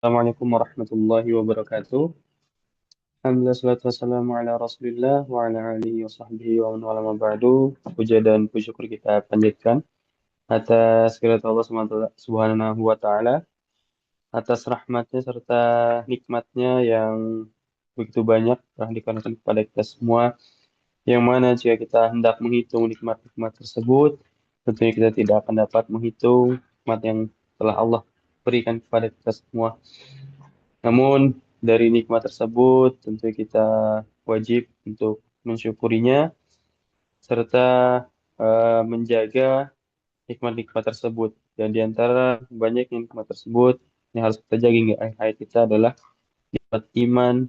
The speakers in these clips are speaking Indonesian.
Assalamualaikum warahmatullahi wabarakatuh. Alhamdulillah salatu wassalamu ala Rasulillah wa ala alihi wa sahbihi wa man wala ma ba'du. Puja dan puji syukur kita panjatkan atas kehadirat Allah Subhanahu wa taala, atas rahmatnya serta nikmatnya yang begitu banyak telah dikarenakan kepada kita semua, yang mana jika kita hendak menghitung nikmat-nikmat tersebut, tentunya kita tidak akan dapat menghitung nikmat yang telah Allah berikan kepada kita semua. Namun dari nikmat tersebut tentu kita wajib untuk mensyukurinya serta menjaga nikmat-nikmat tersebut. Dan di antara banyak nikmat tersebut yang harus kita jaga hingga akhir hayat kita adalah nikmat iman,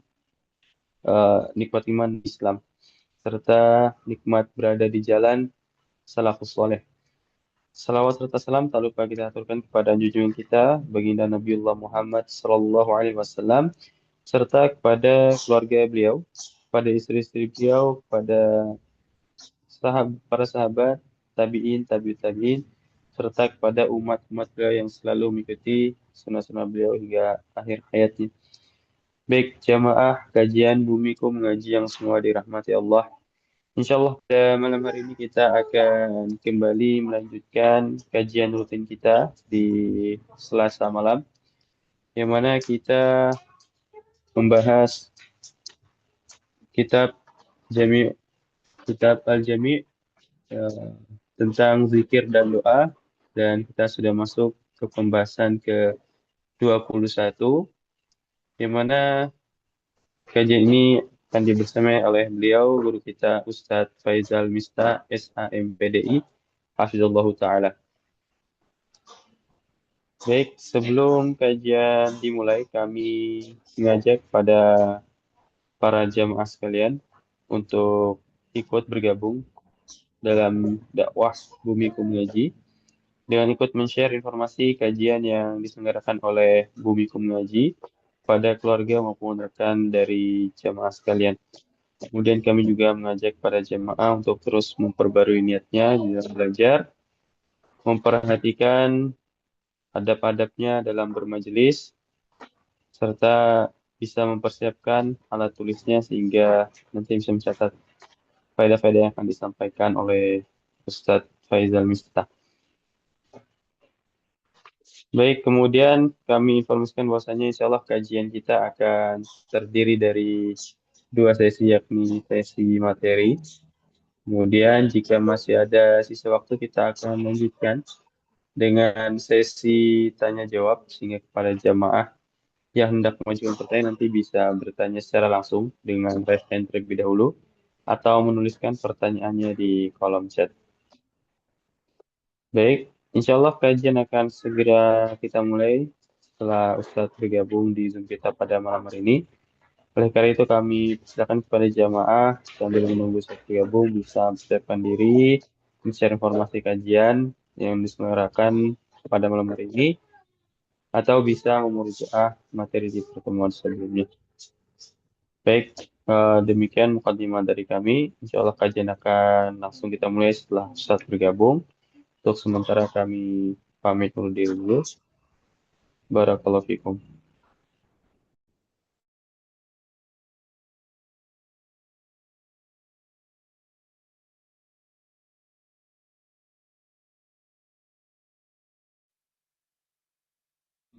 nikmat iman Islam serta nikmat berada di jalan salafus soleh. Salawat serta salam tak lupa kita aturkan kepada junjungan kita, baginda Nabiullah Muhammad Sallallahu Alaihi Wasallam, serta kepada keluarga beliau, pada istri-istri beliau, pada para sahabat, tabi'in, tabi'ut tabi'in, serta kepada umat-umat beliau yang selalu mengikuti sunnah-sunnah beliau hingga akhir hayatnya. Baik, jamaah kajian Bumiku Mengaji yang semua dirahmati Allah. Insya Allah pada malam hari ini kita akan kembali melanjutkan kajian rutin kita di Selasa malam, yang mana kita membahas kitab Jami, kitab Al-Jami, eh, tentang zikir dan doa, dan kita sudah masuk ke pembahasan ke-21, yang mana kajian ini akan dibersamai oleh beliau, guru kita Ustadz Faizal Mista, SHMPDI, Hafizallahu Ta'ala. Baik, sebelum kajian dimulai, kami mengajak pada para jamaah sekalian untuk ikut bergabung dalam dakwah Bumiku Mengaji dengan ikut men-share informasi kajian yang diselenggarakan oleh Bumiku Mengaji pada keluarga maupun rekan dari jamaah sekalian. Kemudian kami juga mengajak para jamaah untuk terus memperbarui niatnya dalam belajar, memperhatikan adab-adabnya dalam bermajelis, serta bisa mempersiapkan alat tulisnya sehingga nanti bisa mencatat faedah-faedah yang akan disampaikan oleh Ustadz Faizal Miftah. Baik, kemudian kami informasikan bahwasanya insya Allah kajian kita akan terdiri dari dua sesi, yakni sesi materi. Kemudian jika masih ada sisa waktu, kita akan lanjutkan dengan sesi tanya jawab, sehingga kepada jamaah yang hendak mengajukan pertanyaan nanti bisa bertanya secara langsung dengan raise hand terlebih dahulu atau menuliskan pertanyaannya di kolom chat. Baik, insya Allah kajian akan segera kita mulai setelah Ustadz bergabung di Zoom kita pada malam hari ini. Oleh karena itu kami persilakan kepada jamaah sambil menunggu Ustadz bergabung bisa mempersiapkan diri, share informasi kajian yang diselenggarakan pada malam hari ini, atau bisa memurujaah materi di pertemuan sebelumnya. Baik, demikian mukadimah dari kami. Insya Allah kajian akan langsung kita mulai setelah Ustadz bergabung. Untuk sementara kami pamit undur diri dulu. Barakallahu fikum.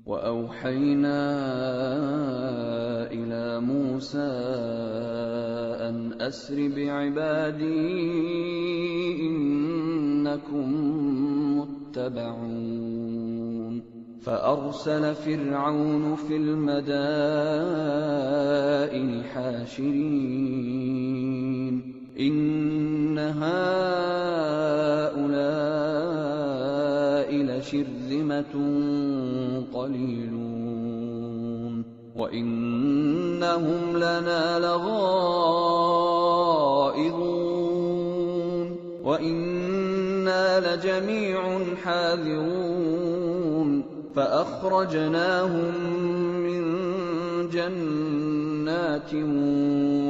وأوحينا إلى موسى أن أسر بعبادي إنكم متبعون فأرسل فرعون في المدائن حاشرين إن هؤلاء لشرذمة قليلون وإنهم لنا لغائظون وإنا لجميع حاذرون فأخرجناهم من جنات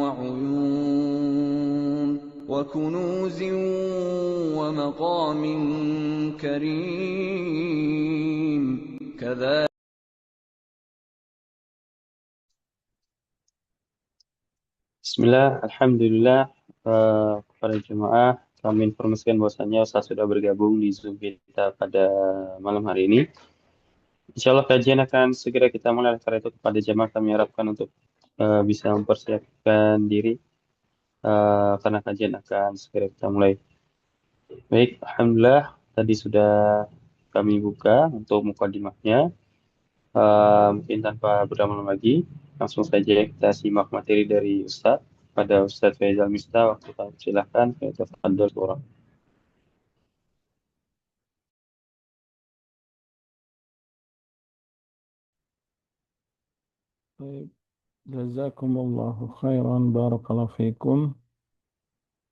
وعيون وكنوز ومقام كريم كذلك Bismillah, Alhamdulillah, kepada jemaah kami informasikan bahwasanya Ustaz sudah bergabung di Zoom kita pada malam hari ini. Insya Allah kajian akan segera kita mulai, karena itu kepada jemaah kami harapkan untuk bisa mempersiapkan diri karena kajian akan segera kita mulai. Baik, Alhamdulillah tadi sudah kami buka untuk mukadimahnya. Mungkin tanpa berlama-lama lagi, langsung saja kita simak materi dari Ustaz. Pada Ustaz Faizal Miftah, waktu kami silakan, tafadhol surah. Baik, jazakumullahu khairan, barakallahu fikum.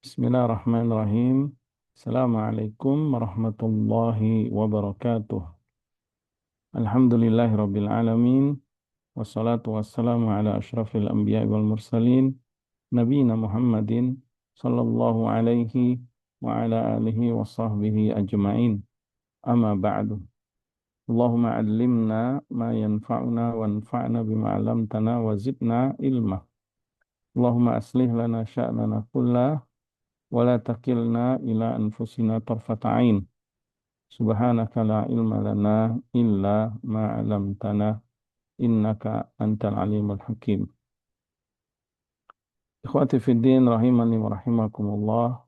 Bismillahirrahmanirrahim. Assalamualaikum warahmatullahi wabarakatuh. Alhamdulillahi rabbil alamin. Wassalatu wassalamu ala ashrafil anbiya wal mursalin. Nabiyina Muhammadin sallallahu alaihi wa ala alihi wa sahbihi ajma'in. Amma ba'du. Allahumma allimna ma yanfa'una wanfa'na bima 'allamtana wa zidna ilma. Allahumma aslih lana sya'nana kullah wa la takilna ila anfusina tarfata ain. Subhanaka la ilma lana illa ma 'allamtana innaka antal alimul hakim. Ikhwati fiddin rahimani wa rahimakumullah.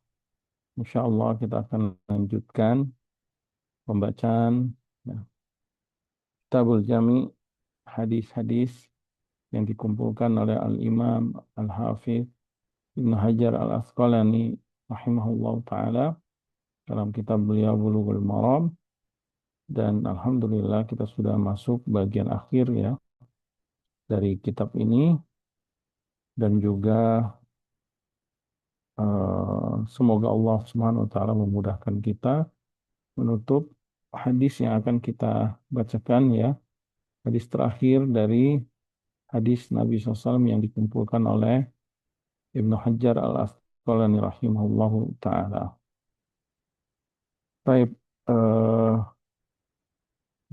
Insyaallah kita akan lanjutkan pembacaan ya, Kitabul Jami, hadis-hadis yang dikumpulkan oleh Al-Imam Al-Hafidh Ibnu Hajar Al-Asqalani rahimahullah ta'ala dalam kitab beliau Bulughul Maram. Dan alhamdulillah kita sudah masuk bagian akhir ya dari kitab ini, dan juga semoga Allah Subhanahu wa taala memudahkan kita menutup hadis yang akan kita bacakan ya, hadis terakhir dari hadis Nabi SAW yang dikumpulkan oleh Ibnu Hajar Al-Asqalani rahimahullahu ta'ala. Baik,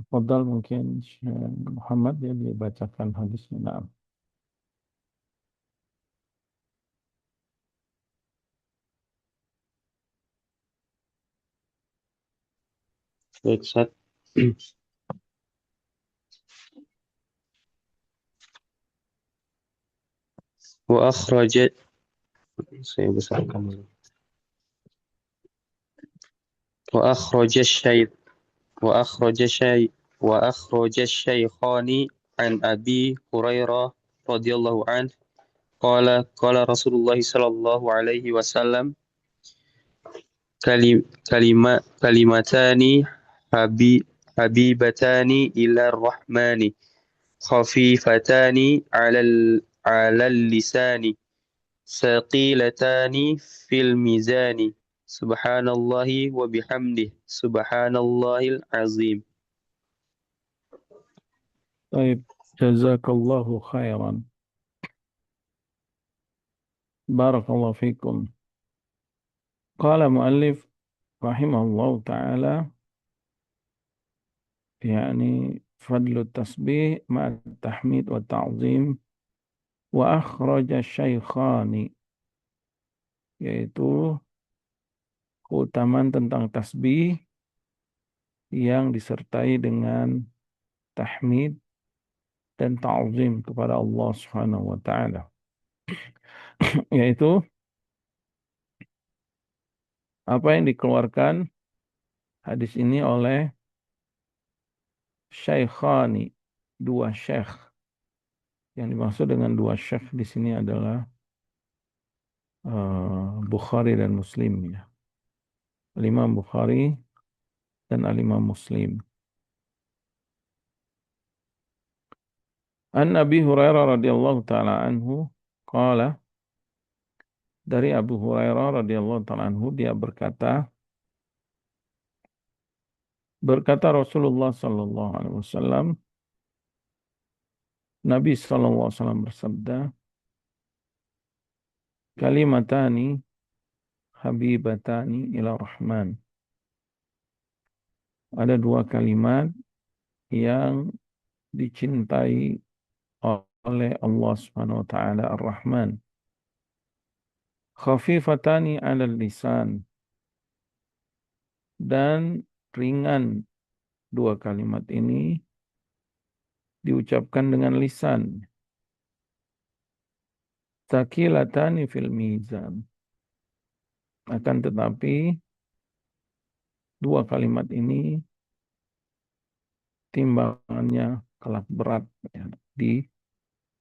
Fadal mungkin Syekh Muhammad ya dibacakan hadisnya. Nah. Baik, Ustaz. Wa akhrajat, saya besarkan dulu. Wa akhrajat syait wa akhrajat syait wa akhrajat syaikhani an Abi Hurairah radhiyallahu anhu qala Rasulullah sallallahu alaihi wasallam kalimatani habibatani ila rahmani khafifatani ala lisani saqilatani fil mizani subhanallahi wa bihamdihi subhanallahil azim. Baik, jazakallahu khairan. Barakallahu fikum. Qala muallif rahimahullah ta'ala, yani fadlu tasbih ma'at tahmid wa ta'zim wa akhraja syaikhani, yaitu keutamaan tentang tasbih yang disertai dengan tahmid dan ta'zim kepada Allah Subhanahu wa taala. Yaitu apa yang dikeluarkan hadis ini oleh Syaikhani, dua syekh. Yang dimaksud dengan dua syekh di sini adalah Bukhari dan Muslim ya. Al-Imam Bukhari dan Al-Imam Muslim. An Abi Hurairah radhiyallahu taala anhu qala, dari Abu Hurairah radhiyallahu taala anhu dia berkata Rasulullah sallallahu alaihi wasallam, Nabi sallallahu alaihi wasallam bersabda, kalimatani habibatani ila rahman. Ada dua kalimat yang dicintai oleh Allah Subhanahu wa taala Ar-Rahman. Khafifatani 'alal lisan, dan ringan dua kalimat ini diucapkan dengan lisan. Tsaqilatani fil mizan. Akan tetapi dua kalimat ini timbangannya kelak berat ya, di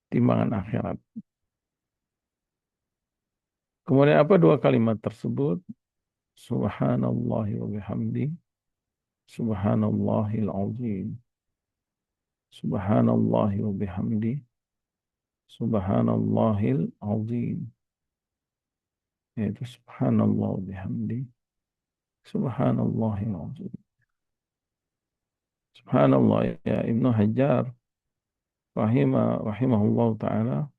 timbangan akhirat. Kemudian apa dua kalimat tersebut? Subhanallah wa bihamdi, subhanallahil azim. Subhanallah wa bihamdi, subhanallahil azim. Yaitu subhanallah wa bihamdi, subhanallahil azim. Subhanallah, ya Ibnu Hajar rahimahullah taala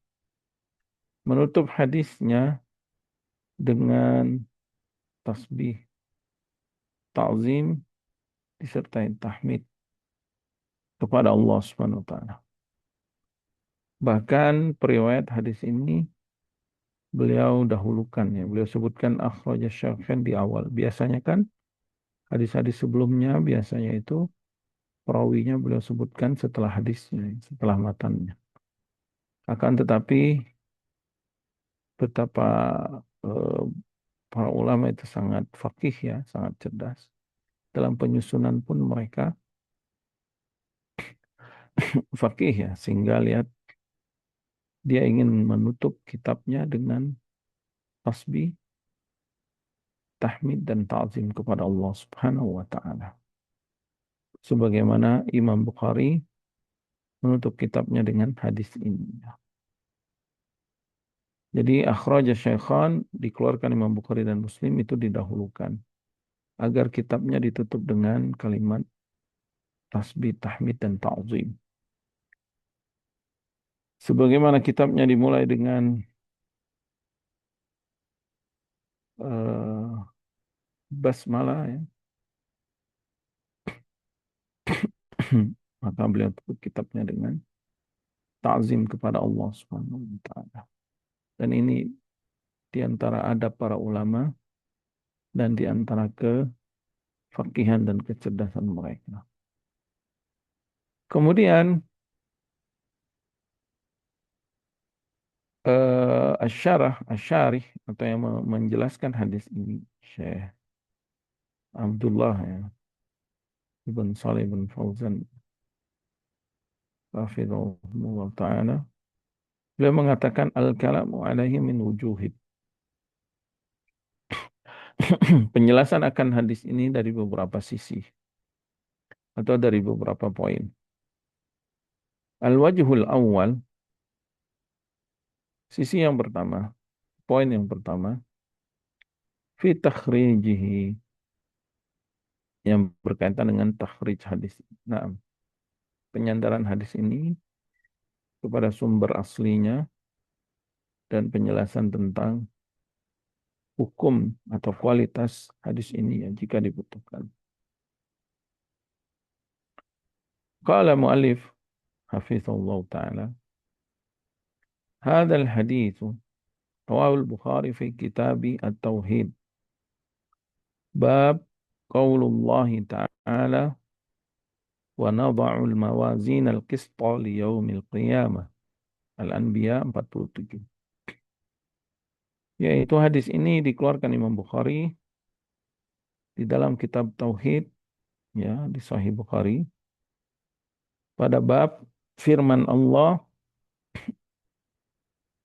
menutup hadisnya dengan tasbih, ta'zim disertai tahmid kepada Allah Subhanahu wa taala. Bahkan periwayat hadis ini beliau dahulukan ya, beliau sebutkan akhraja Syafi'i di awal. Biasanya kan hadis-hadis sebelumnya biasanya itu perawinya beliau sebutkan setelah hadisnya, setelah matannya. Akan tetapi betapa eh, para ulama itu sangat faqih ya, sangat cerdas. Dalam penyusunan pun mereka faqih ya, sehingga lihat dia ingin menutup kitabnya dengan tasbih, tahmid dan ta'zim kepada Allah Subhanahu wa taala. Sebagaimana Imam Bukhari menutup kitabnya dengan hadis ini. Jadi akhraja Syaikhan dikeluarkan Imam Bukhari dan Muslim itu didahulukan agar kitabnya ditutup dengan kalimat tasbih, tahmid dan ta'zim. Sebagaimana kitabnya dimulai dengan uh, basmalah ya. Maka beliau tutup kitabnya dengan ta'zim kepada Allah Subhanahu wa taala. Dan ini di antara adab para ulama dan di antara kefakihan dan kecerdasan mereka. Kemudian asyarih atau yang menjelaskan hadis ini Syekh Abdullah ya, Ibn Salih Ibn Fauzan hafizahullah ta'ala, beliau mengatakan al-kalamu alaihi min wujuhid. Penjelasan akan hadis ini dari beberapa sisi atau dari beberapa poin. Al-wajhul awal, sisi yang pertama, poin yang pertama, fi takhrijihi, yang berkaitan dengan takhrij hadis. Nah, penyandaran hadis ini kepada sumber aslinya dan penjelasan tentang hukum atau kualitas hadis ini ya, jika dibutuhkan. Qala mu'allif hafizahullah ta'ala, hadal hadithu rawahu al-Bukhari fi kitabi at-tauhid, bab qaulullahi ta'ala wa nadha'u al-mawazin al-qista li yaumil qiyamah. Al-Anbiya 47. Yaitu hadis ini dikeluarkan Imam Bukhari di dalam kitab Tauhid ya, di Sahih Bukhari pada bab firman Allah,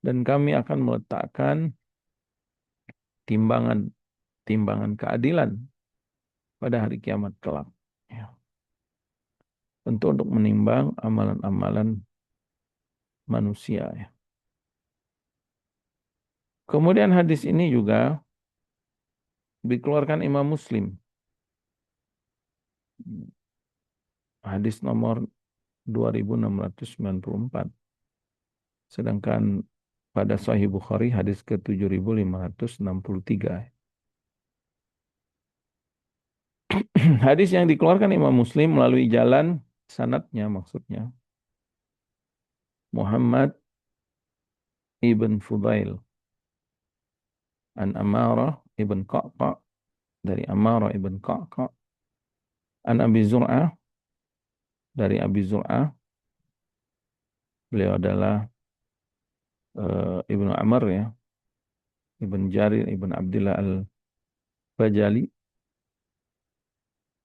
dan kami akan meletakkan timbangan keadilan pada hari kiamat kelak. Ya. Tentu untuk menimbang amalan-amalan manusia. Ya. Kemudian hadis ini juga dikeluarkan Imam Muslim. Hadis nomor 2694. Sedangkan pada Sahih Bukhari hadis ke 7563. Hadis yang dikeluarkan Imam Muslim melalui jalan sanadnya, maksudnya Muhammad ibn Fudail an Ammarah ibn Qa'qa' dari Ammarah ibn Qa'qa' an Abi Zur'ah dari Abi Zur'ah, beliau adalah Ibnu Amr ya, Ibn Jarir Ibn Abdullah Al-Bajali,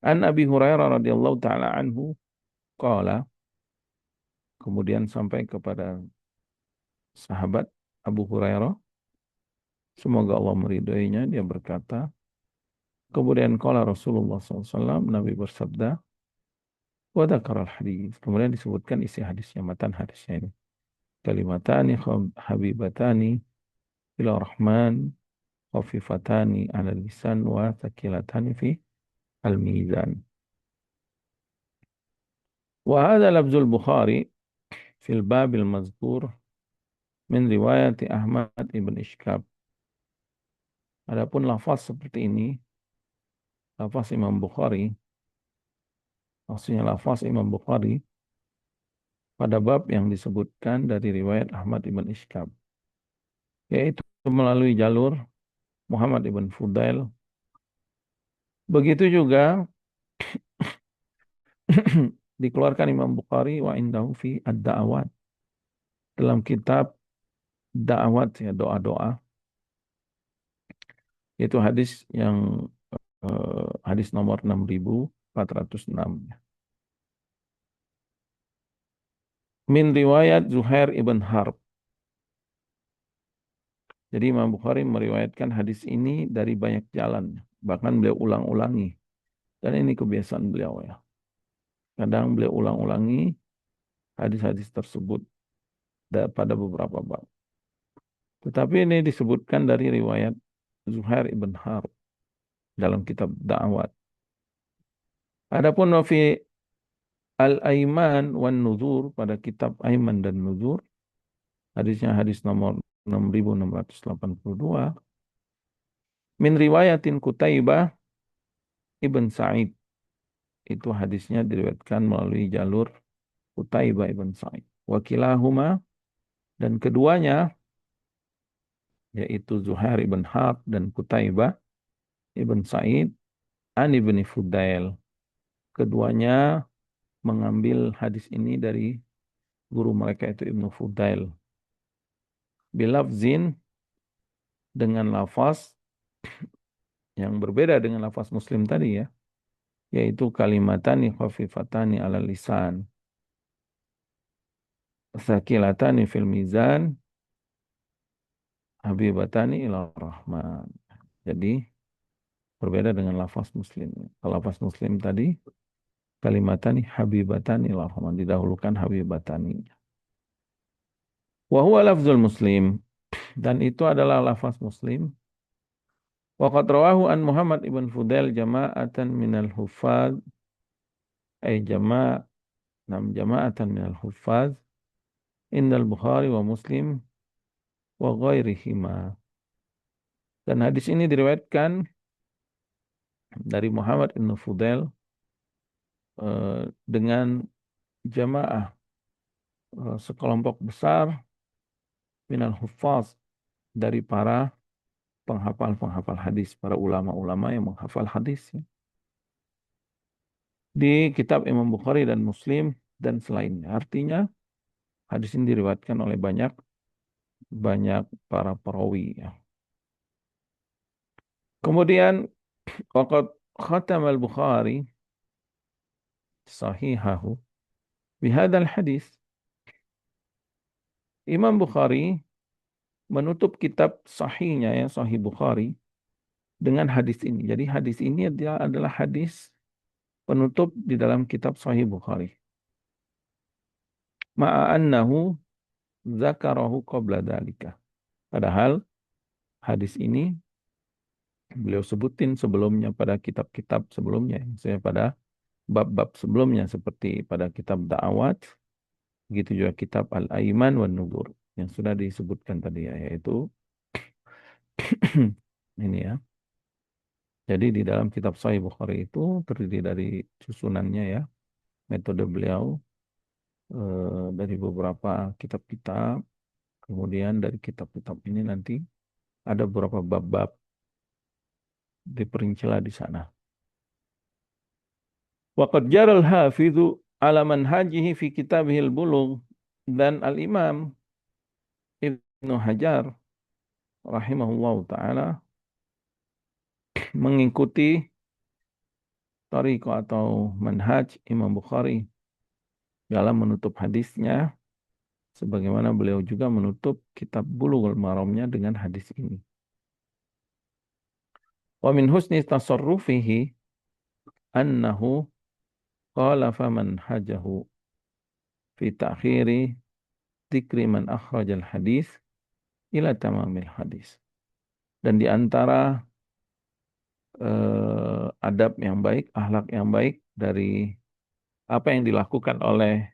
an Abi Hurairah radhiyallahu taala anhu qala, kemudian sampai kepada sahabat Abu Hurairah, semoga Allah meridhoinya, dia berkata, kemudian qala Rasulullah SAW, Nabi bersabda, wa dzakaral hadis, kemudian disebutkan isi hadisnya, matan hadisnya ini, kalimatani habibatani ila rahman khafifatani 'ala lisan wa thaqilatani fi al-mizan. Wa hadha lafzul Bukhari fil babil mazkur min riwayat Ahmad ibn Ishkab. Adapun lafaz seperti ini, lafaz Imam Bukhari, maksudnya lafaz Imam Bukhari pada bab yang disebutkan dari riwayat Ahmad ibn Ishkab, yaitu melalui jalur Muhammad ibn Fudail. Begitu juga dikeluarkan Imam Bukhari wa indahu fi ad-da'awat, dalam kitab da'awat ya, doa-doa, yaitu hadis yang hadis nomor 6406 min riwayat Zuhair ibn Harb. Jadi Imam Bukhari meriwayatkan hadis ini dari banyak jalan, bahkan beliau ulang-ulangi, dan ini kebiasaan beliau ya, kadang beliau ulang-ulangi hadis-hadis tersebut pada beberapa bab. Tetapi ini disebutkan dari riwayat Zuhair ibn Harb dalam kitab Da'awat. Adapun fi Al-Aiman wan Nuzur, pada kitab Aiman dan Nuzur, hadisnya hadis nomor 6682, min riwayatin Qutaibah ibn Sa'id, itu hadisnya diriwayatkan melalui jalur Qutaibah ibn Sa'id. Wakilahuma, dan keduanya, yaitu Zuhair ibn Harb dan Qutaibah ibn Sa'id, an ibn Fudail, keduanya mengambil hadis ini dari guru mereka itu Ibnu Fudail. Bilafzin, dengan lafaz yang berbeda dengan lafaz Muslim tadi ya, yaitu kalimatani khafifatani ala lisan sakilatani fil mizan habibatani ila rahman. Jadi berbeda dengan lafaz Muslim. Kalau lafaz Muslim tadi kalimatani habibatani ila rahman, didahulukan habibatani. Wa huwa lafzul Muslim, dan itu adalah lafaz Muslim. Wa qad rawahu an Muhammad ibn Fudail jama'atan minal huffaz, ay jama'atan minal huffaz indal Bukhari wa Muslim wa ghairihima. Dan hadis ini diriwayatkan dari Muhammad ibn Fudail dengan jamaah sekelompok besar minal huffaz, dari para penghafal-penghafal hadis, para ulama-ulama yang menghafal hadis ya, di kitab Imam Bukhari dan Muslim dan selainnya. Artinya hadis ini diriwayatkan oleh banyak para perawi ya. Kemudian waqad khatama al-Bukhari sahihahu bihadzal hadis. Imam Bukhari menutup kitab sahihnya ya, Sahih Bukhari, dengan hadis ini. Jadi hadis ini adalah hadis penutup di dalam kitab Sahih Bukhari. Ma'annahu zakarahu qabla dzalika. Padahal hadis ini beliau sebutin sebelumnya pada kitab-kitab sebelumnya, misalnya pada bab-bab sebelumnya seperti pada kitab Da'awat, begitu juga kitab Al-Aiman wan Nuzur yang sudah disebutkan tadi ya, yaitu ini ya. Jadi di dalam kitab Sahih Bukhari itu terdiri dari susunannya ya, metode beliau dari beberapa kitab-kitab, kemudian dari kitab-kitab ini nanti Ada beberapa bab-bab diperincilah di sana. Waqad jaral hafidhu ala manhajihi fi kitabihil bulugh, dan Al-Imam Ibnu Hajar rahimahullah taala mengikuti tariqah atau manhaj Imam Bukhari dalam menutup hadisnya, sebagaimana beliau juga menutup kitab Bulughul Maramnya dengan hadis ini. Wa min husni tasarrufihi annahu qalafa manhajahu fi ta'khiri dzikri man akhrajal hadis ila tamamil hadis. Dan di antara adab yang baik, akhlak yang baik dari apa yang dilakukan oleh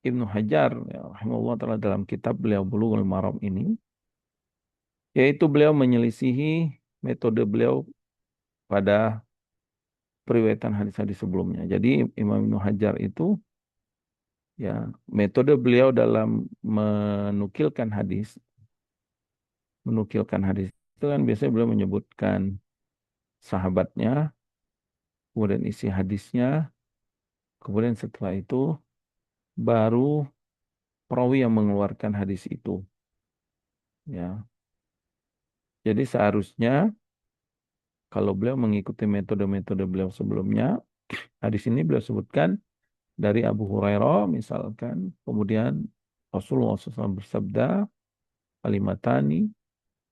Ibnu Hajar ya, rahimahullah taala dalam kitab beliau Bulughul Maram ini, yaitu beliau menyelisihi metode beliau pada periwayatan hadis-hadis sebelumnya. Jadi Imam Ibnu Hajar itu ya metode beliau dalam menukilkan hadis itu kan biasanya beliau menyebutkan sahabatnya, kemudian isi hadisnya, kemudian setelah itu baru perawi yang mengeluarkan hadis itu. Ya. Jadi seharusnya kalau beliau mengikuti metode-metode beliau sebelumnya, hadis ini beliau sebutkan dari Abu Hurairah misalkan, kemudian Rasulullah SAW bersabda, kalimatani,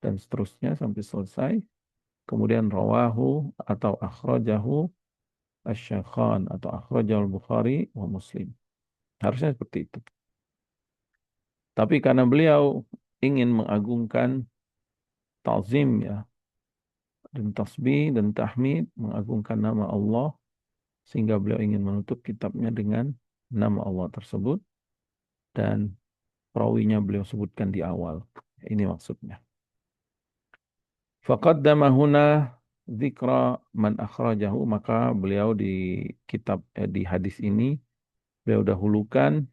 dan seterusnya sampai selesai. Kemudian rawahu atau akhrajahu asy-Syaikhan atau akhrajahu al-Bukhari wa Muslim. Harusnya seperti itu. Tapi karena beliau ingin mengagungkan ta'zim ya, dan tasbih dan tahmid, mengagungkan nama Allah, sehingga beliau ingin menutup kitabnya dengan nama Allah tersebut, dan perawinya beliau sebutkan di awal. Ini maksudnya. Faqaddama huna dzikra man akhrajahu, maka beliau di di hadis ini beliau dahulukan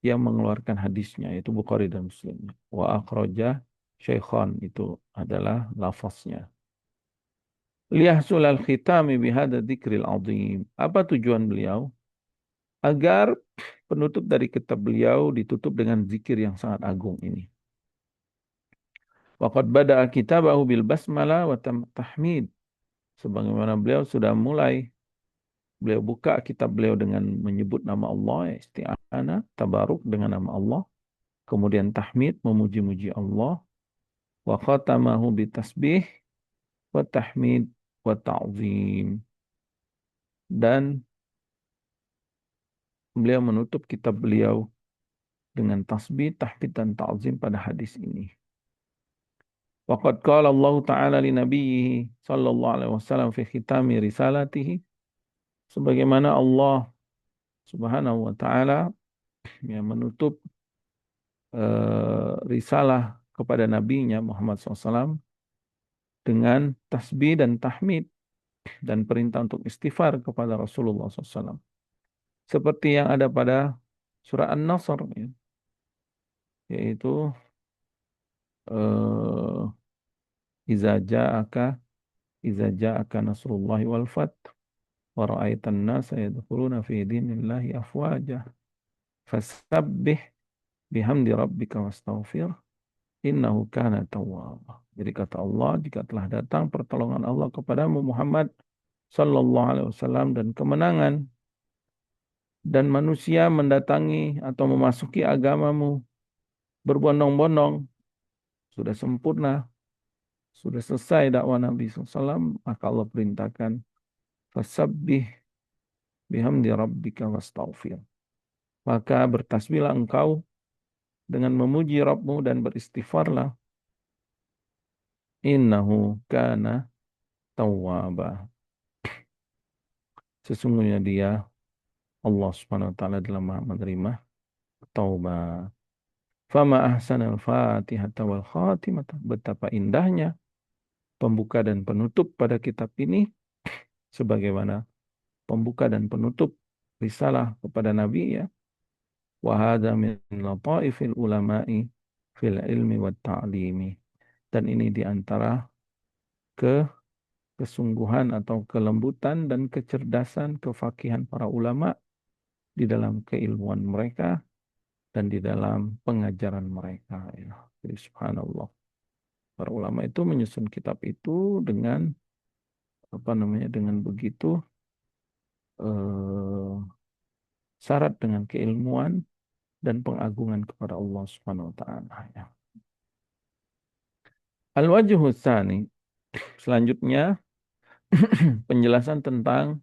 yang mengeluarkan hadisnya, yaitu Bukhari dan Muslim. Wa akhraja Syaikhan, itu adalah lafaznya. Liyahsul al-khitami bihadza dzikril azim. Apa tujuan beliau? Agar penutup dari kitab beliau ditutup dengan zikir yang sangat agung ini. Waqad bada'a kitabahu bil basmalah wa tahmid. Sebagaimana beliau sudah mulai, beliau buka kitab beliau dengan menyebut nama Allah, isti'anah, tabaruk dengan nama Allah. Kemudian tahmid, memuji-muji Allah. Wa khatamahu bitasbih wa tahmid wa ta'zim. Dan beliau menutup kitab beliau dengan tasbih, tahmid, dan ta'zim pada hadis ini. Waqad qala Allah Ta'ala li nabiyhi sallallahu alaihi wasallam fi khitami risalatihi, sebagaimana Allah Subhanahu wa taala yang menutup risalah kepada nabinya Muhammad SAW dengan tasbih dan tahmid dan perintah untuk istighfar kepada Rasulullah SAW. Seperti yang ada pada surah An-Nasr, ya, yaitu Iza ja'aka nasrullahi wal fath wa ra'aitan nasa yadkhuluna fi dinillahi afwaja fasabbih bihamdi rabbika wastaghfir innahu kana tawwaba. Jadi kata Allah, jika telah datang pertolongan Allah kepadamu Muhammad sallallahu alaihi wasallam dan kemenangan, dan manusia mendatangi atau memasuki agamamu berbondong-bondong, sudah sempurna, sudah selesai dakwah Nabi SAW, maka Allah perintahkan fasabbih bihamdi rabbika wastaghfir. Maka bertasbihlah engkau dengan memuji Rabbmu dan beristighfarlah. Innahu kana tawwaba. Sesungguhnya dia, Allah Subhanahu wa taala, adalah Maha menerima taubat. Fama ahsanal fatihata wal khatimata. Betapa indahnya pembuka dan penutup pada kitab ini, sebagaimana pembuka dan penutup risalah kepada Nabi, ya. Wa hadza min lataifil ulama'i fil ilmi wat ta'limi. Dan ini diantara kesungguhan atau kelembutan dan kecerdasan, kefakihan para ulama di dalam keilmuan mereka dan di dalam pengajaran mereka. Ya. Jadi subhanallah. Para ulama itu menyusun kitab itu dengan dengan begitu eh, syarat dengan keilmuan dan pengagungan kepada Allah Subhanahu wa taala. Ya. Al-wajhu tsani, selanjutnya penjelasan tentang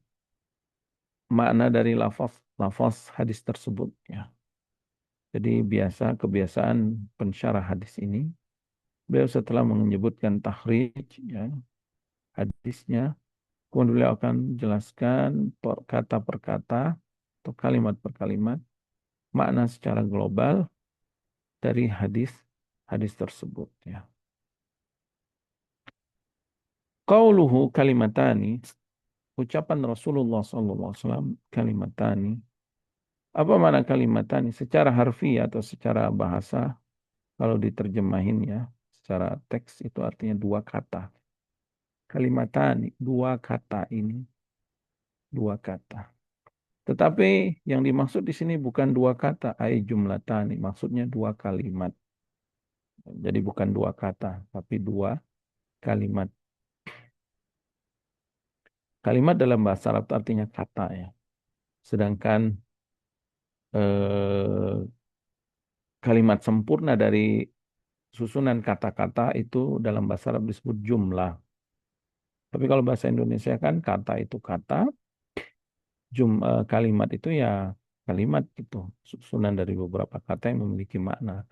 makna dari lafaz hadis tersebut ya. Jadi kebiasaan pensyarah hadis ini, beliau setelah menyebutkan takhrij ya, hadisnya, kemudian beliau akan jelaskan kata per kata atau kalimat per kalimat makna secara global dari hadis tersebut ya. Qauluhu kalimatani, ucapan Rasulullah SAW kalimatani. Apa makna kalimatani? Secara harfiah atau secara bahasa, kalau diterjemahin ya, secara teks itu artinya dua kata. Kalimatani, dua kata ini, dua kata. Tetapi yang dimaksud di sini bukan dua kata, ai jumlatani, maksudnya dua kalimat. Jadi bukan dua kata, tapi dua kalimat. Kalimat dalam bahasa Arab itu artinya kata ya. Sedangkan eh, kalimat sempurna dari susunan kata-kata itu dalam bahasa Arab disebut jumlah. Tapi kalau bahasa Indonesia kan kata itu kata, kalimat itu ya kalimat itu susunan dari beberapa kata yang memiliki makna.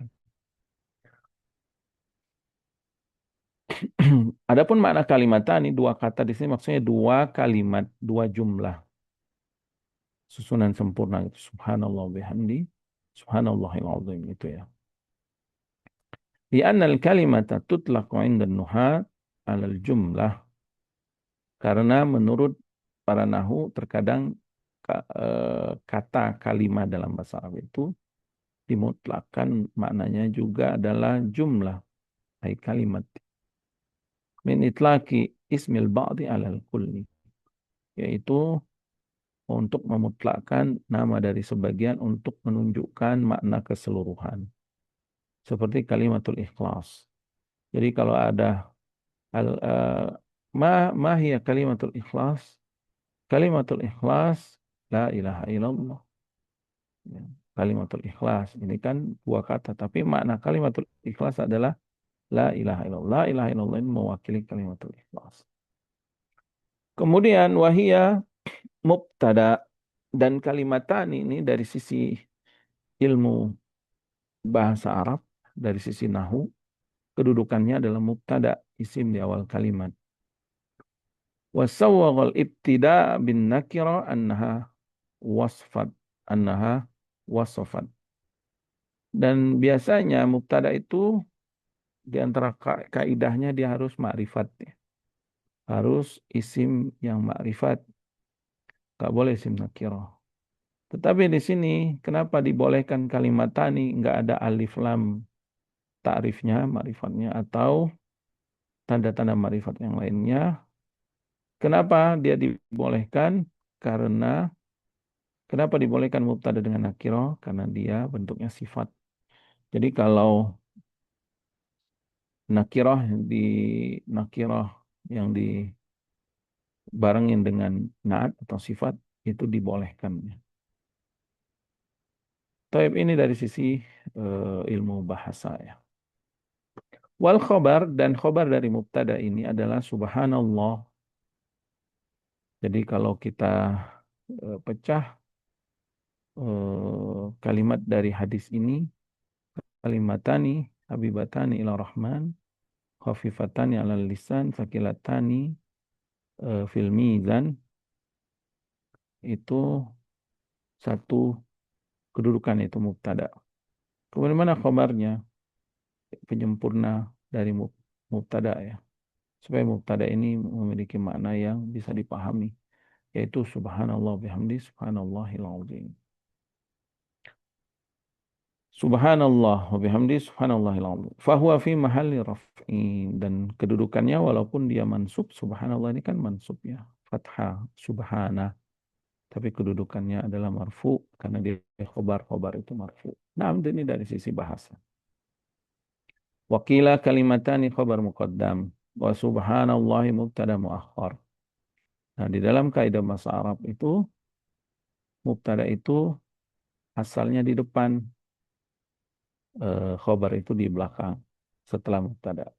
Adapun makna kalimatani, dua kata di sini maksudnya dua kalimat, dua jumlah susunan sempurna itu. Subhanallah bihamdi, subhanallahil azim itu ya. Li'anna al-kalimata tutlaqu 'inda an-nuhat 'ala al-jumlah. Karena menurut para nahu terkadang kata kalimat dalam bahasa Arab itu dimutlakan maknanya juga adalah jumlah, ay kalimat. Min itlaqi ismil ba'di 'alal kulli, yaitu untuk memutlakkan nama dari sebagian untuk menunjukkan makna keseluruhan. Seperti kalimatul ikhlas. Jadi kalau ada al, uh, ma hiya kalimatul ikhlas? Kalimatul ikhlas la ilaha illallah. Ya, kalimatul ikhlas ini kan dua kata, tapi makna kalimatul ikhlas adalah la ilaha illallah. La ilaha illallah ini mewakili kalimatul ikhlas. Kemudian wahia mubtada, dan kalimatan ini dari sisi ilmu bahasa Arab, dari sisi nahu, kedudukannya adalah mubtada, isim di awal kalimat. Wasawwaghal ibtida bin nakira annaha wasfat, annaha wasfat. Dan biasanya mubtada itu di antara kaidahnya dia harus ma'rifat ya. Harus isim yang ma'rifat. Gak boleh isim nakirah. Tetapi di sini kenapa dibolehkan kalimat tani nggak ada alif lam ta'rifnya, ma'rifatnya atau tanda-tanda ma'rifat yang lainnya? Kenapa dia dibolehkan? Kenapa dibolehkan mubtada dengan nakirah? Karena dia bentuknya sifat. Jadi kalau nakirah di nakirah yang dibarengin dengan naat atau sifat itu dibolehkan. Taib ini dari sisi ilmu bahasa ya. Wal khobar, dan khobar dari mubtada ini adalah subhanallah. Jadi kalau kita pecah kalimat dari hadis ini, kalimatani habibatani ila rahman, khafifatani ala lisan, sakilatani fil mizan, itu satu kedudukan, itu mubtada. Kemudian mana khobarnya? Penyempurna dari mubtada ya. Supaya mubtada ini memiliki makna yang bisa dipahami, yaitu subhanallah bihamdi subhanallahil azim. Subhanallah wa bihamdi subhanallahil azim. Fahuwa fi mahalli raf'in, dan kedudukannya walaupun dia mansub, subhanallah ini kan mansub ya, fathah subhana, tapi kedudukannya adalah marfu karena dia khobar itu marfu. Nah, ini dari sisi bahasa. Wakila kalimatani khobar muqaddam wa subhanallahi mubtada muakhar. Nah, di dalam kaidah bahasa Arab itu mubtada itu asalnya di depan, khobar itu di belakang setelah mubtada.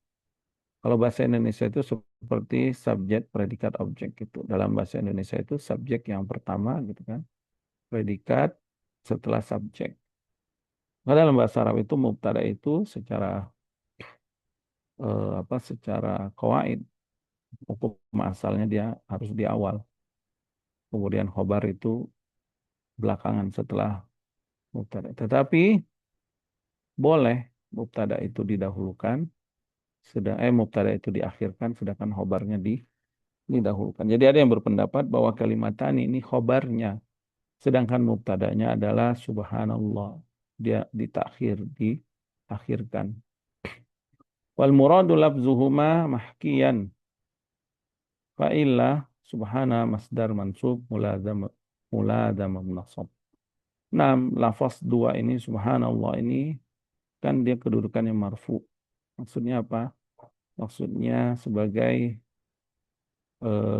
Kalau bahasa Indonesia itu seperti subjek, predikat, objek gitu. Dalam bahasa Indonesia itu subjek yang pertama gitu kan, predikat setelah subjek. Nah, dalam bahasa Arab itu mubtada itu secara secara qawaid, hukum asalnya dia harus di awal. Kemudian khobar itu belakangan setelah mubtada. Tetapi boleh mubtada itu didahulukan, mubtada itu diakhirkan, sedangkan khobarnya didahulukan. Jadi ada yang berpendapat bahwa kalimatan ini khobarnya, sedangkan mubtadanya adalah subhanallah. Dia ditakhir, diakhirkan. Wal muradu lafzuhuma mahkiyan. Fa'illah subhana masdar mansub muladam nasab. Nah, lafaz dua ini subhanallah ini kan dia kedudukannya marfu. Maksudnya apa? Maksudnya sebagai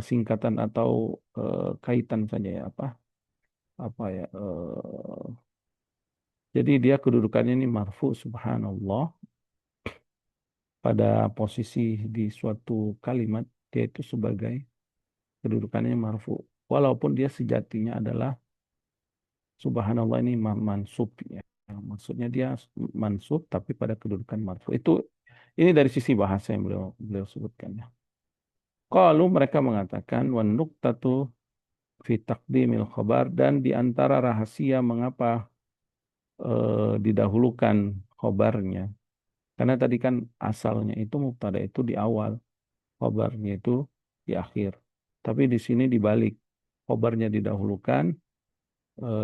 singkatan atau kaitan saja ya, apa ya, jadi dia kedudukannya ini marfu subhanallah, pada posisi di suatu kalimat dia itu sebagai kedudukannya marfu, walaupun dia sejatinya adalah subhanallah ini mansub ya. Maksudnya dia mansub tapi pada kedudukan marfu. Ini dari sisi bahasa yang beliau sebutkan ya. Qalu, mereka mengatakan wan nuqtatu fi taqdimil khabar, dan di antara rahasia mengapa didahulukan khobarnya. Karena tadi kan asalnya itu mubtada itu di awal, khobarnya itu di akhir. Tapi di sini dibalik, khobarnya didahulukan,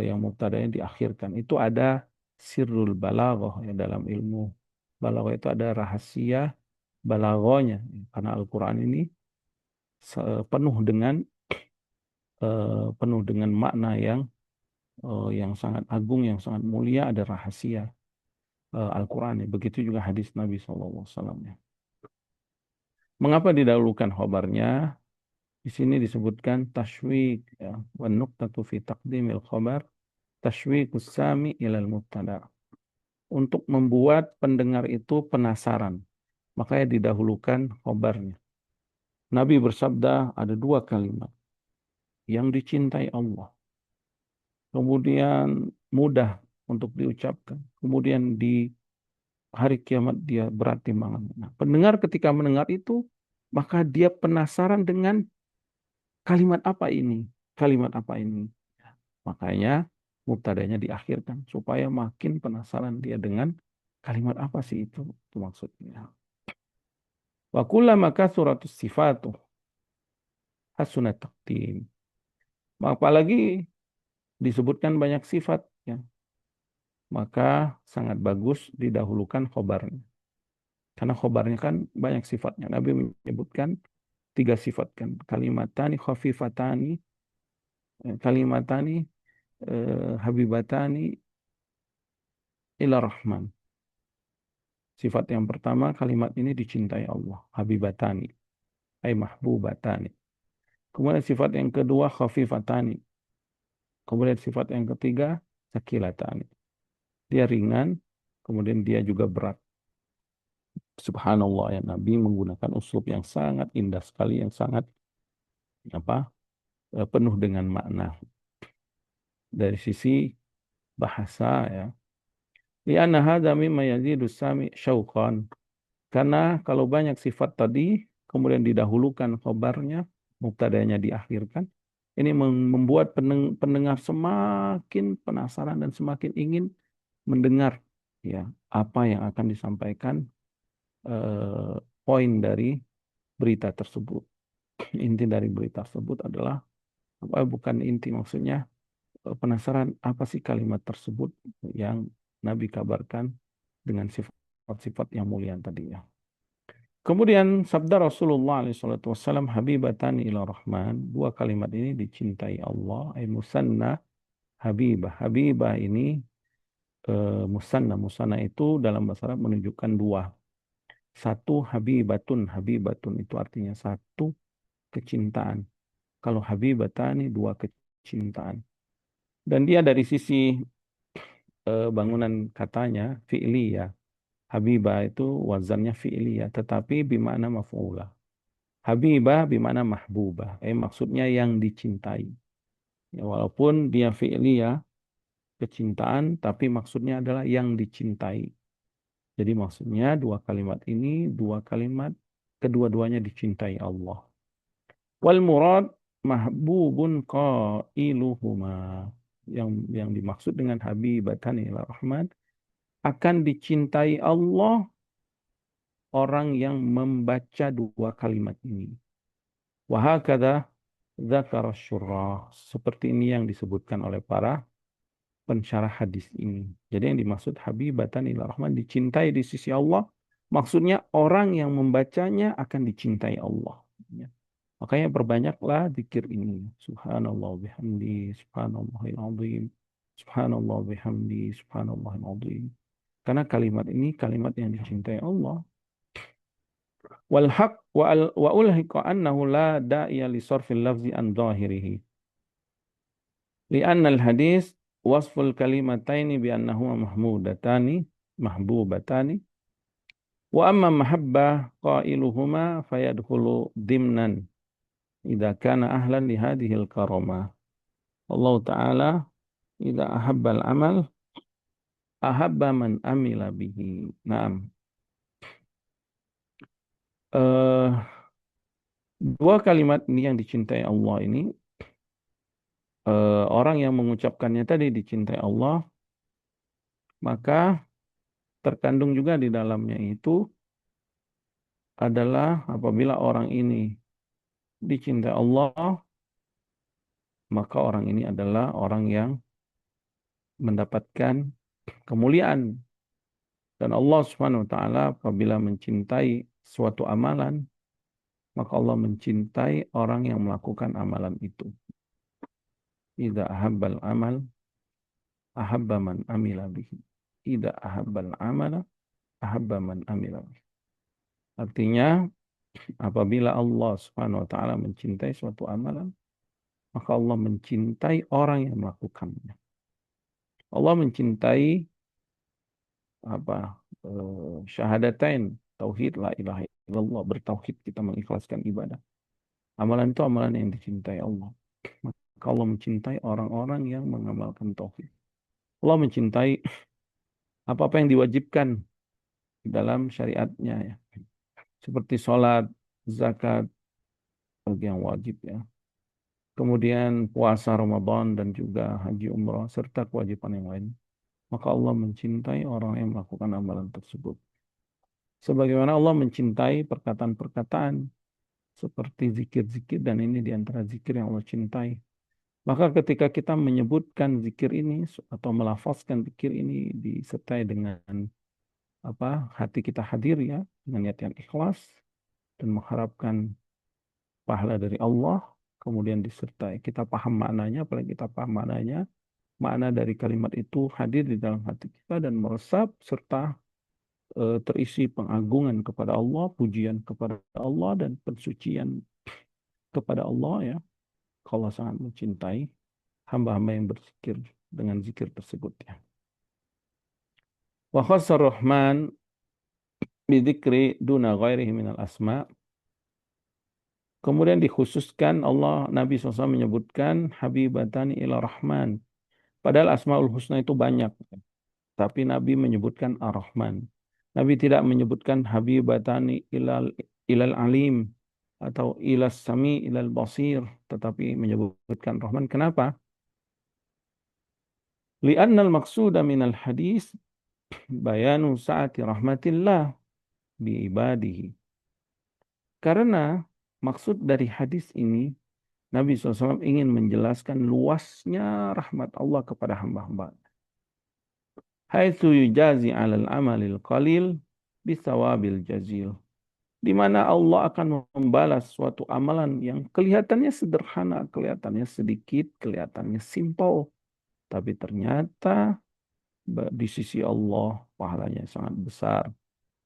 yang mubtadanya diakhirkan. Itu ada sirrul balaghah ya, dalam ilmu balaghah itu ada rahasia balaghahnya. Karena Al-Quran ini penuh dengan makna yang sangat agung, yang sangat mulia, ada rahasia Al-Quran. Begitu juga hadis Nabi SAW. Mengapa didahulukan khobarnya? Di sini disebutkan tashwik ya, wa nuqtatu fi taqdimil khabar tashwikus sami ilal mubtada. Untuk membuat pendengar itu penasaran, makanya didahulukan khobarnya. Nabi bersabda ada dua kalimat yang dicintai Allah, kemudian mudah untuk diucapkan, kemudian di hari kiamat dia berat timbangan. Nah, pendengar ketika mendengar itu, maka dia penasaran dengan kalimat apa ini? Kalimat apa ini? Makanya mubtadanya diakhirkan supaya makin penasaran dia dengan kalimat apa sih itu maksudnya. Wa kullama kasuratus sifatu hasunat taqdim. Apalagi disebutkan banyak sifat ya, maka sangat bagus didahulukan khobarnya. Karena khobarnya kan banyak sifatnya. Nabi menyebutkan 3 sifat kan. Kalimatani khafifatani, kalimatani habibatani ila rahman. Sifat yang pertama, kalimat ini dicintai Allah, habibatani, ay mahbubatani. Kemudian sifat yang kedua, khafifatani. Kemudian sifat yang ketiga, sakilatani. Dia ringan, kemudian dia juga berat. Subhanallah ya, Nabi menggunakan uslub yang sangat indah sekali, yang sangat penuh dengan makna. Dari sisi bahasa ya. Li'anna hadza mimma yazidu sami syauqan. Karena kalau banyak sifat tadi, kemudian didahulukan khobarnya, mubtadanya diakhirkan, ini membuat pendengar semakin penasaran dan semakin ingin mendengar ya apa yang akan disampaikan, poin dari berita tersebut. Inti dari berita tersebut adalah bukan inti, maksudnya penasaran apa sih kalimat tersebut yang Nabi kabarkan dengan sifat-sifat yang mulia tadi ya. Kemudian sabda Rasulullah SAW, Habibatani ila Rahman, dua kalimat ini dicintai Allah, musanna Habibah. Habibah ini musanna. Musanna itu dalam bahasa Arab menunjukkan dua. Satu habibatun. Habibatun itu artinya satu kecintaan. Kalau habibatani dua kecintaan. Dan dia dari sisi bangunan katanya fi'liyah. Habibah itu wazannya fi'liyah, tetapi bimakna maf'ulah. Habibah bimakna mahbubah. Maksudnya yang dicintai. Ya, walaupun dia fi'liyah, kecintaan, tapi maksudnya adalah yang dicintai. Jadi maksudnya dua kalimat ini, dua kalimat kedua-duanya dicintai Allah. Wal murad mahbubun qailuhuma. Yang dimaksud dengan habibatan ila rahman, akan dicintai Allah orang yang membaca dua kalimat ini. Wa hakadha dzakara syurrah. Seperti ini yang disebutkan oleh para pensyarah hadis ini. Jadi yang dimaksud habibatan ila rahman, dicintai di sisi Allah, maksudnya orang yang membacanya akan dicintai Allah. Ya. Makanya perbanyaklah zikir ini. Subhanallah bihamdi, subhanallahil azim, subhanallah bihamdi, subhanallahil azim. Karena kalimat ini kalimat yang dicintai Allah. Wal haq wa ulhiqa annahu la da'iya li sarfil lafzi an dhahirihi. Li'anna al-hadis wasful kalimataini bi annahuma mahbubatani. Wa amma mahabbah qailuhuma fayadkhulu dimnan idza kana ahlan li hadhihi al-karamah. Allah Ta'ala idza ahabba al-amal ahabba man amila bihi. Naam. Dua kalimat ini yang dicintai Allah ini, orang yang mengucapkannya tadi dicintai Allah, maka terkandung juga di dalamnya itu adalah apabila orang ini dicintai Allah, maka orang ini adalah orang yang mendapatkan kemuliaan. Dan Allah Subhanahu wa Ta'ala apabila mencintai suatu amalan, maka Allah mencintai orang yang melakukan amalan itu. Idza ahabbal amal ahabba man amila bihi. Idza ahabbal amala ahabba man amila bihi. Artinya apabila Allah Subhanahu wa Ta'ala mencintai suatu amalan, maka Allah mencintai orang yang melakukannya. Allah mencintai syahadatain, tauhid la ilaha illallah, bertauhid, kita mengikhlaskan ibadah. Amalan itu amalan yang dicintai Allah. Maka Allah mencintai orang-orang yang mengamalkan tauhid. Allah mencintai apa-apa yang diwajibkan dalam syariatnya ya. Seperti sholat, zakat, bagi yang wajib ya. Kemudian puasa Ramadan dan juga haji umrah serta kewajiban yang lain. Maka Allah mencintai orang yang melakukan amalan tersebut. Sebagaimana Allah mencintai perkataan-perkataan seperti zikir-zikir, dan ini diantara zikir yang Allah cintai. Maka ketika kita menyebutkan zikir ini atau melafazkan zikir ini disertai dengan hati kita hadir ya, dengan niat yang ikhlas dan mengharapkan pahala dari Allah, kemudian disertai kita paham maknanya, apalagi kita paham maknanya, makna dari kalimat itu hadir di dalam hati kita dan meresap serta terisi pengagungan kepada Allah, pujian kepada Allah dan pensucian kepada Allah ya. Allah sangat mencintai hamba-hamba yang berzikir dengan zikir tersebut ya. Wa khassar Rahman bidzikri duna ghairihi minal asma. Kemudian dikhususkan Allah, Nabi SAW menyebutkan habibatani ila Rahman. Padahal Asmaul Husna itu banyak. Tapi Nabi menyebutkan Ar-Rahman. Nabi tidak menyebutkan habibatani ilal alim atau ilas sami ilal basir, tetapi menyebutkan Rahman. Kenapa? Li'annal maqsuda minal hadis bayanu sa'ati rahmatillah bi ibadihi. Karena maksud dari hadis ini, Nabi SAW ingin menjelaskan luasnya rahmat Allah kepada hamba-hamba. haitsu yujazi 'alal amalil qalil bisawabil jazil. Di mana Allah akan membalas suatu amalan yang kelihatannya sederhana, kelihatannya sedikit, kelihatannya simpel, tapi ternyata di sisi Allah pahalanya sangat besar,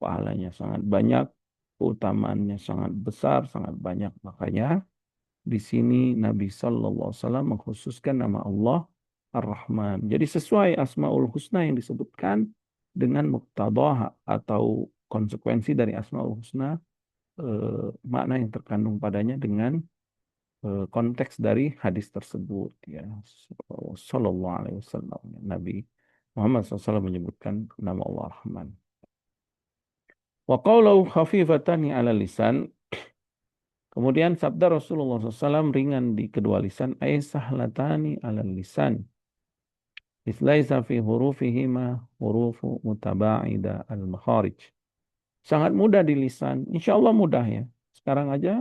pahalanya sangat banyak, keutamaannya sangat besar, sangat banyak. Makanya di sini Nabi Sallallahu Alaihi Wasallam mengkhususkan nama Allah Ar-Rahman. Jadi sesuai Asmaul Husna yang disebutkan dengan muqtadaha atau konsekuensi dari Asmaul Husna, makna yang terkandung padanya dengan konteks dari hadis tersebut, ya. Sallallahu Alaihi Wasallam. Nabi Muhammad SAW menyebutkan nama Allah Rahman. Wa qawlahu khafifatani ala lisan. Kemudian sabda Rasulullah SAW ringan di kedua lisan. Ay sahlatani ala lisan. Islaisa fi hurufihima hurufu mutaba'ida al-makharij. Sangat mudah di lisan. Insya Allah mudah ya. Sekarang aja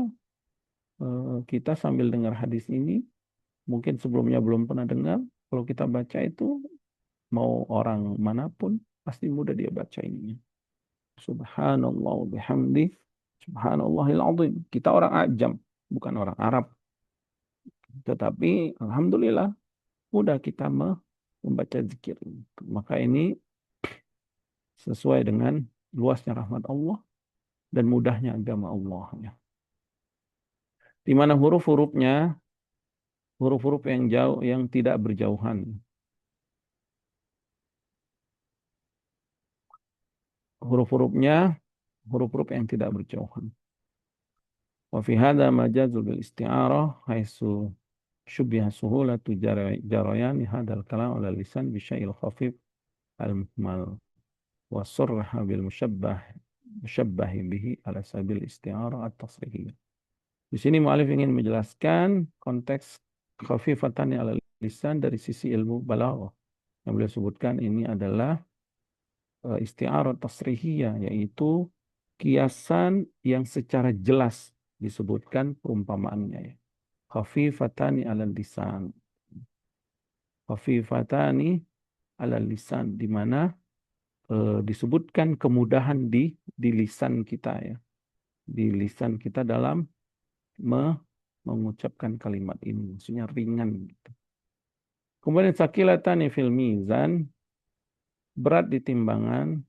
kita sambil dengar hadis ini, mungkin sebelumnya belum pernah dengar. Kalau kita baca itu, mau orang manapun, pasti mudah dia baca ini. Subhanallah bihamdi, subhanallahil azim. Kita orang Ajam, bukan orang Arab. Tetapi alhamdulillah mudah kita membaca zikir. Maka ini sesuai dengan luasnya rahmat Allah dan mudahnya agama Allah. Di mana huruf-hurufnya, huruf-huruf yang jauh, yang tidak berjauhan. Huruf-hurufnya, huruf-huruf yang tidak berjauhan. Wa fi hadha majazul bil isti'arah haitsu syubbiha suhulatu jarayan hadal kalam ala lisan bi syai'il khafif al-muhmal wa sarraha bil musyabbah bihi ala sabil isti'arah at-tasrihiyah. Di sini mu'alif ingin menjelaskan konteks khafifatan ala lisan dari sisi ilmu balaghah. Yang beliau sebutkan ini adalah isti'arah tasrihiyah, yaitu kiasan yang secara jelas disebutkan perumpamaannya, ya. Khafifatani 'alal lisan. Khafifatani 'alal lisan, di mana disebutkan kemudahan di lisan kita, ya. Di lisan kita dalam mengucapkan kalimat ini, maksudnya ringan gitu. Kemudian sakilatani fil mizan, berat di timbangan.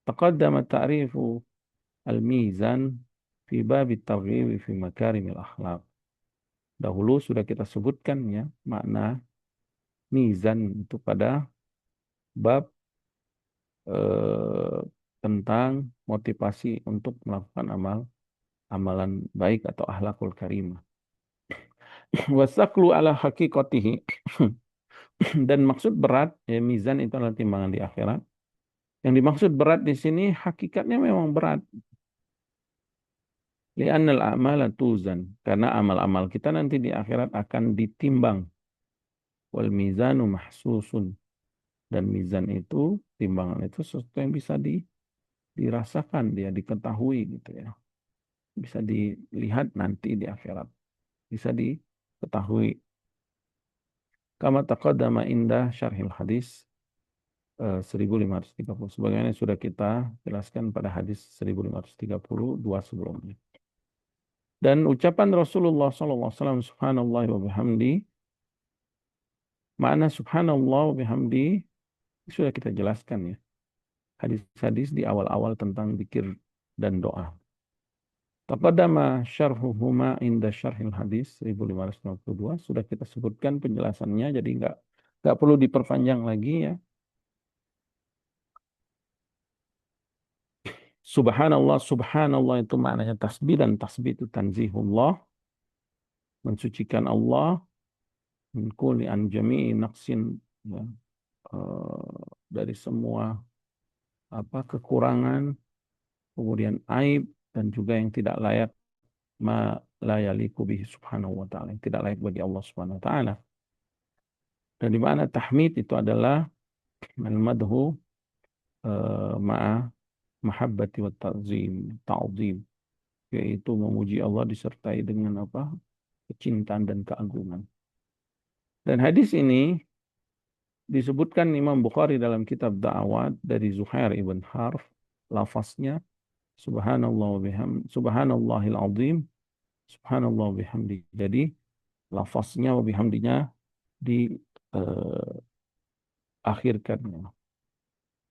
Taqaddama ta'rifu al-mizan fi babit targhib fi makarimil akhlaq. Dahulu sudah kita sebutkan ya makna mizan itu pada bab tentang motivasi untuk melakukan amalan baik atau akhlakul karimah. Wasaqlu ala haqiqatihi. Dan maksud berat, ya, mizan itu adalah timbangan di akhirat. Yang dimaksud berat di sini hakikatnya memang berat. Li'annal a'mala tuzan, karena amal-amal kita nanti di akhirat akan ditimbang. Wal mizanu mahsusun, dan mizan itu, timbangan itu sesuatu yang bisa dirasakan, dia diketahui gitu ya. Bisa dilihat nanti di akhirat. Bisa diketahui. Kama taqaddama indah syarhil hadis 1530. Sebagaimana sudah kita jelaskan pada hadis 1532 sebelumnya. Dan ucapan Rasulullah SAW, subhanallah wa bihamdi, makna subhanallah wa bihamdi sudah kita jelaskan ya. Hadis-hadis di awal-awal tentang zikir dan doa. Taqaddama syarhuhuma inda syarhil hadis 1552, sudah kita sebutkan penjelasannya, jadi enggak perlu diperpanjang lagi ya. Subhanallah, subhanallah itu maknanya tasbih, dan tasbih itu tanzihullah, mensucikan Allah, min kulli an jami'i naqsin, ya, dari semua kekurangan, kemudian aib, dan juga yang tidak layak, ma la yaliku bihi subhanahu wa ta'ala, yang tidak layak bagi Allah subhanahu wa ta'ala. Dan di mana tahmid itu adalah al-madhu ma'a mahabbati wa ta'zim, yaitu memuji Allah disertai dengan kecintaan dan keagungan. Dan hadis ini disebutkan Imam Bukhari dalam kitab Da'awat dari Zuhair ibn Harf, lafaznya Subhanallah wa Subhanallahil azim, Subhanallah wa bihamdi. Jadi lafaznya wa bihamdinya diakhirkan.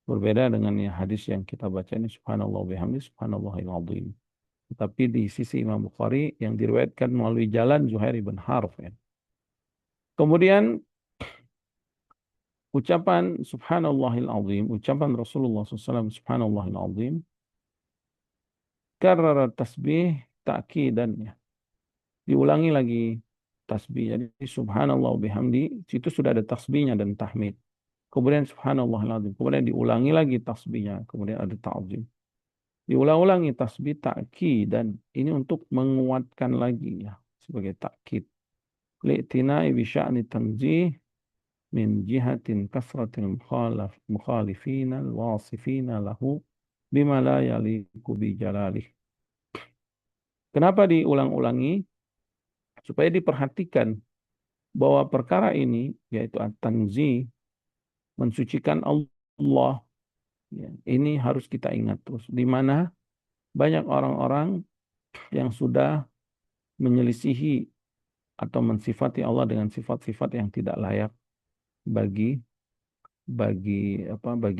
Berbeda dengan hadis yang kita baca ini Subhanallah wa bihamdi, Subhanallahil azim. Tapi di sisi Imam Bukhari yang diriwayatkan melalui jalan Zuhair ibn Harf. Ya. Kemudian ucapan Subhanallahil azim, ucapan Rasulullah SAW Subhanallahil azim, karena tasbih ta'kidan, ya. Diulangi lagi tasbih. Jadi subhanallah wa bihamdi, situ sudah ada tasbihnya dan tahmid. Kemudian subhanallahil azim, kemudian diulangi lagi tasbihnya, kemudian ada ta'zim. Diulang-ulangi tasbih ta'kidan, ini untuk menguatkan lagi, ya, sebagai takkid. Li'tina'i bi sya'ni tanzih min jihatin kasratil mukhalifina al-wasifina lahu bima la yaliku bi jalalih. Kenapa diulang-ulangi? Supaya diperhatikan bahwa perkara ini, yaitu at-tanzih, mensucikan Allah, ya, ini harus kita ingat terus. Di mana banyak orang-orang yang sudah menyelisihi atau mensifati Allah dengan sifat-sifat yang tidak layak bagi bagi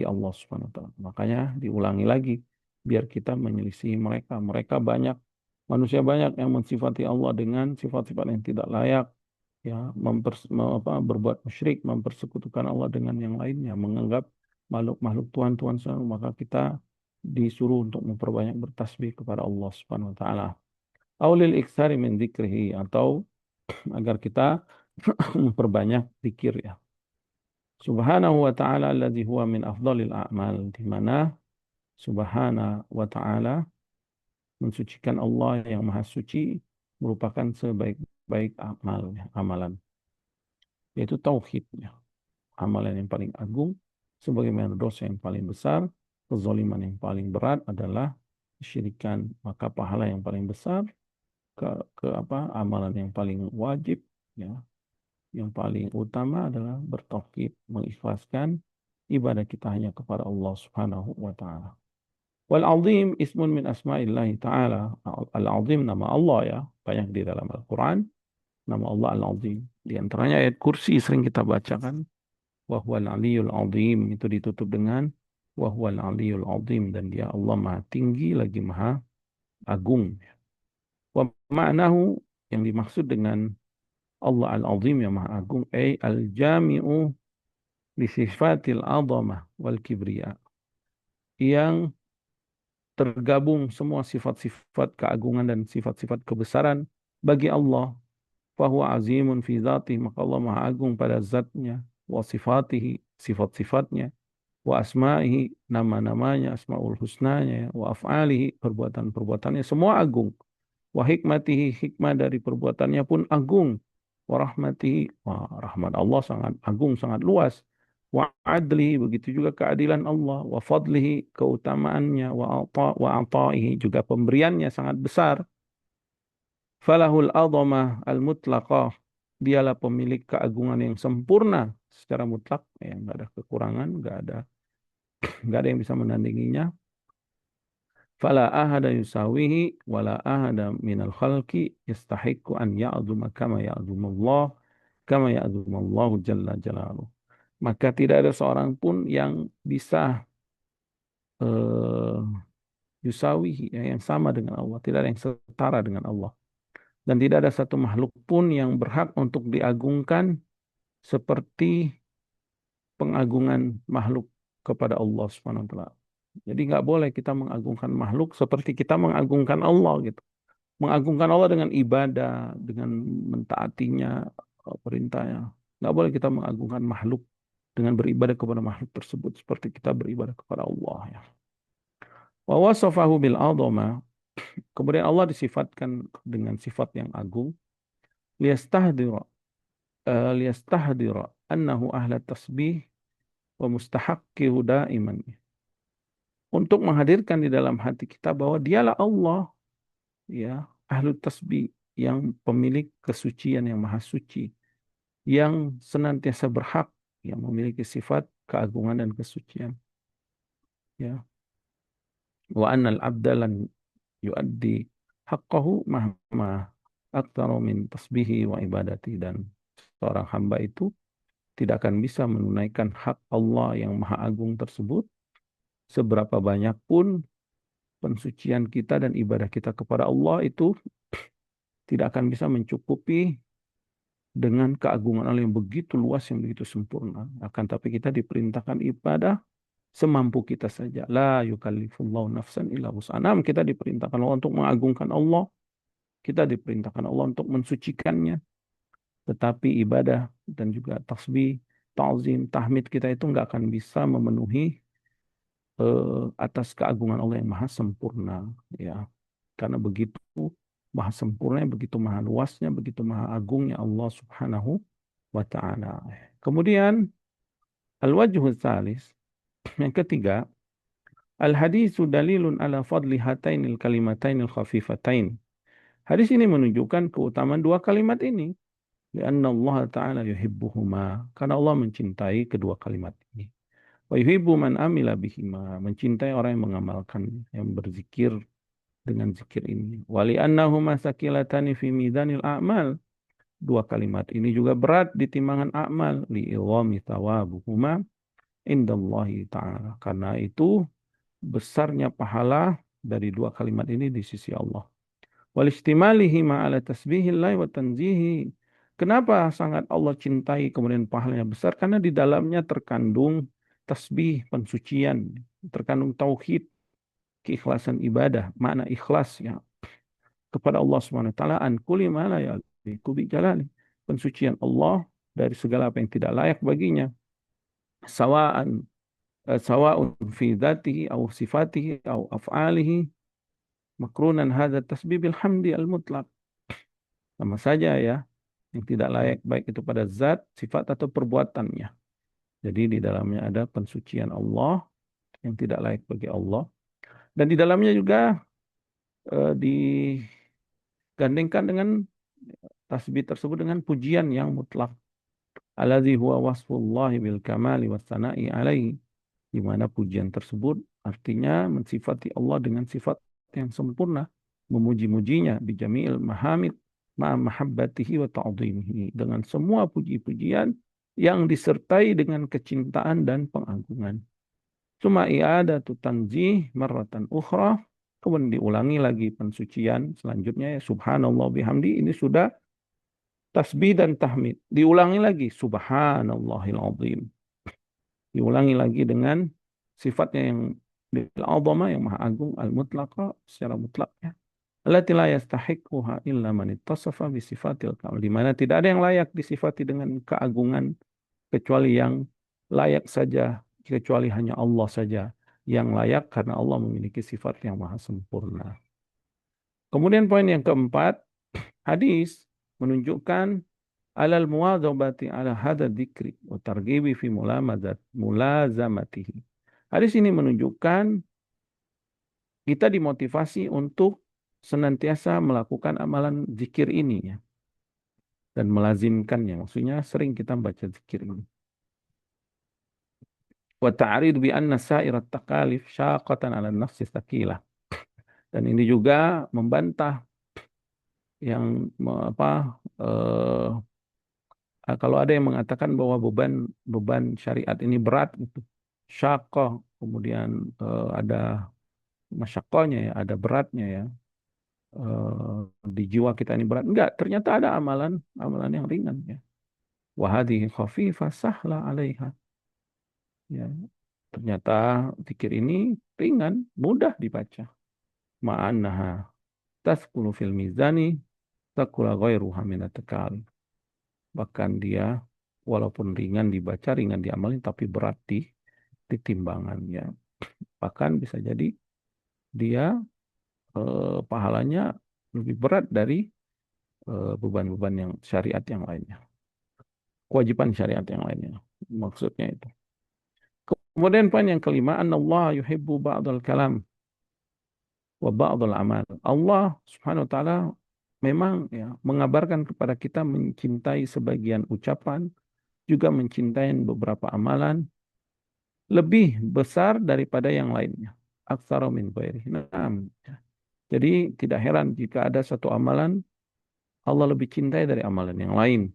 Allah Subhanahu wa taala. Makanya diulangi lagi biar kita menyelisihi mereka. Manusia banyak yang mensifati Allah dengan sifat-sifat yang tidak layak, ya, berbuat musyrik, mempersekutukan Allah dengan yang lainnya, menganggap makhluk-makhluk Tuhan semua. Maka kita disuruh untuk memperbanyak bertasbih kepada Allah Subhanahu wa taala. Aulil iktsari min dzikrihi, atau agar kita memperbanyak zikir, ya. Subhanahu wa ta'ala alladzi huwa min afdhalil a'mal, di mana subhana wa ta'ala, mensucikan Allah yang maha suci, merupakan sebaik-baik amalan, yaitu tauhid, ya. Amalan yang paling agung, sebagaimana dosa yang paling besar, kezaliman yang paling berat adalah kesyirikan. Maka pahala yang paling besar, amalan yang paling wajib, ya, yang paling utama adalah bertauhid, mengikhlaskan ibadah kita hanya kepada Allah Subhanahu wa taala. Wal azim ismun min asma'illahi ta'ala. Al-azim nama Allah, ya, banyak di dalam Al-Qur'an nama Allah Al-azim. Di antaranya ayat kursi sering kita bacakan, wa huwal aliyul azim, itu ditutup dengan wa huwal aliyul azim, dan dia Allah maha tinggi lagi maha agung. Wa ma'nahu, yang dimaksud dengan Allah Al-azim yang maha agung, al-jami'u li sifatil azamah wal kibriya, yang tergabung semua sifat-sifat keagungan dan sifat-sifat kebesaran bagi Allah. Fahuwa azimun fi dzatihi, maka Allah maha agung pada zatnya, wa sifatihi, sifat-sifatnya, wa asma'ihi, nama-namanya, asmaul husnanya, wa af'alihi, perbuatan-perbuatannya semua agung, wa hikmatihi, hikmah dari perbuatannya pun agung, wa rahmatihi, rahmat Allah sangat agung, sangat luas, wa adlihi, begitu juga keadilan Allah, wa fadlihi, keutamaannya, wa ata'ihi, juga pemberiannya sangat besar. Falahul azamah al-mutlaqah, dialah pemilik keagungan yang sempurna secara mutlak, yang nggak ada kekurangan, nggak ada yang bisa menandinginya. Fala ahada yusawihi wala ahada minal khalqi yastahiqu an ya'zuma kama ya'zumullah kama ya'zumullahu jalla jalaluh. Maka tidak ada seorang pun yang bisa yusawihi, yang sama dengan Allah, tidak ada yang setara dengan Allah. Dan tidak ada satu makhluk pun yang berhak untuk diagungkan seperti pengagungan makhluk kepada Allah Subhanahu wa taala. Jadi nggak boleh kita mengagungkan makhluk seperti kita mengagungkan Allah, gitu. Mengagungkan Allah dengan ibadah, dengan mentaatinya perintahnya. Nggak boleh kita mengagungkan makhluk dengan beribadah kepada makhluk tersebut seperti kita beribadah kepada Allah, ya. Wa wasafahu bil azama, kemudian Allah disifatkan dengan sifat yang agung, liyastahdira annahu ahla tasbih wa mustahaqqi daiman, untuk menghadirkan di dalam hati kita bahwa dialah Allah, ya, ahlu tasbih, yang pemilik kesucian yang maha suci, yang senantiasa berhak yang memiliki sifat keagungan dan kesucian. Ya. Wa annal abda lan yuaddi haqqahu mahma aktaru min tasbihi wa ibadati, dan seorang hamba itu tidak akan bisa menunaikan hak Allah yang maha agung tersebut seberapa banyak pun pensucian kita dan ibadah kita kepada Allah itu tidak akan bisa mencukupi dengan keagungan Allah yang begitu luas, yang begitu sempurna. Akan tapi kita diperintahkan ibadah semampu kita saja. La yukallifullahu nafsan illa wus'aha. Kita diperintahkan Allah untuk mengagungkan Allah. Kita diperintahkan Allah untuk mensucikannya. Tetapi ibadah dan juga tasbih, ta'zim, tahmid kita itu nggak akan bisa memenuhi atas keagungan Allah yang maha sempurna. Ya, karena begitu maha sempurna, begitu maha luasnya, begitu maha agungnya Allah Subhanahu wa ta'ala. Kemudian al-wajhu tsalis, yang ketiga, al-hadisu dalilun ala fadli hatainil kalimatainil khafifatain. Hadis ini menunjukkan keutamaan dua kalimat ini. Lianna Allah Ta'ala yuhibbuhuma. Karena Allah mencintai kedua kalimat ini. Wa yuhibbu man amila bihima. Mencintai orang yang mengamalkan, yang berzikir dengan zikir ini. Wa li'annahuma sakilatani fi mizanil a'mal. Dua kalimat ini juga berat di timbangan amal. Li'idhami thawabuhuma indallahi ta'ala. Karena itu besarnya pahala dari dua kalimat ini di sisi Allah. Walistimalihi ma'ala tasbihillahi wa tanzihi. Kenapa sangat Allah cintai kemudian pahalanya besar? Karena di dalamnya terkandung tasbih, pensucian, terkandung tauhid, keikhlasan ibadah, makna ikhlas ya kepada Allah Subhanahu wa taala, an kulli ma la yaliqu bi jalali. Pensucian Allah dari segala apa yang tidak layak baginya. Sawa'an sawa'un fi dzatihi aw sifatihi aw af'alihi makrunan hadza tasbih bil hamdi al mutlaq. Sama saja ya, yang tidak layak baik itu pada zat, sifat atau perbuatannya. Jadi di dalamnya ada pensucian Allah yang tidak layak bagi Allah, dan di dalamnya juga digandengkan dengan tasbih tersebut dengan pujian yang mutlak. Alladzi huwa wasfullahi bil kamali was sana'i alaihi, di mana pujian tersebut artinya mensifati Allah dengan sifat yang sempurna, memuji-mujinya bijami'il mahamid ma'a mahabbatihi wa ta'zimihi, dengan semua puji-pujian yang disertai dengan kecintaan dan pengagungan. Suma i'adatu tanzih marratan ukhra, kemudian diulangi lagi pensucian selanjutnya ya subhanallah bihamdi, ini sudah tasbih dan tahmid. Diulangi lagi subhanallahil azim. Diulangi lagi dengan sifatnya yang al-azama, yang maha agung, al-mutlaqa, secara mutlaknya. Allati la yastahiquha illa man ittasafa bi sifatil kamal, di mana tidak ada yang layak disifati dengan keagungan kecuali yang layak saja, kecuali hanya Allah saja yang layak, karena Allah memiliki sifat yang maha sempurna. Kemudian poin yang keempat, hadis menunjukkan alal muwadzabati ala hadza dzikri wa targhibi fi mulazamatihi. Hadis ini menunjukkan kita dimotivasi untuk senantiasa melakukan amalan zikir ini ya, dan melazimkannya. Maksudnya sering kita baca zikir ini. Wa ta'rid bi anna sa'irat takalif syaqatan 'ala an-nafsi tsaqilah. Dan ini juga membantah yang kalau ada yang mengatakan bahwa beban syariat ini berat gitu. Syaqah, kemudian ada masyaqqahnya ya, ada beratnya ya. Di jiwa kita ini berat. Enggak, ternyata ada amalan yang ringan ya. Wa hadhihi khafifah sahla 'alaiha. Ya. Ternyata zikir ini ringan, mudah dibaca. Ma'annaha tasqulu fil mizani taqula ghairuha minat takal. Bahkan dia walaupun ringan dibaca, ringan diamalin, tapi berat di timbangan ya. Bahkan bisa jadi dia pahalanya lebih berat dari beban-beban yang syariat yang lainnya. Kewajiban syariat yang lainnya. Maksudnya itu. Kemudian poin yang kelima, Allah yuhibbu ba'dal kalam wa ba'dal amal. Allah Subhanahu wa taala memang ya mengabarkan kepada kita mencintai sebagian ucapan, juga mencintai beberapa amalan lebih besar daripada yang lainnya. Aktsara min ghairihi. Naam. Jadi tidak heran jika ada satu amalan Allah lebih cintai dari amalan yang lain.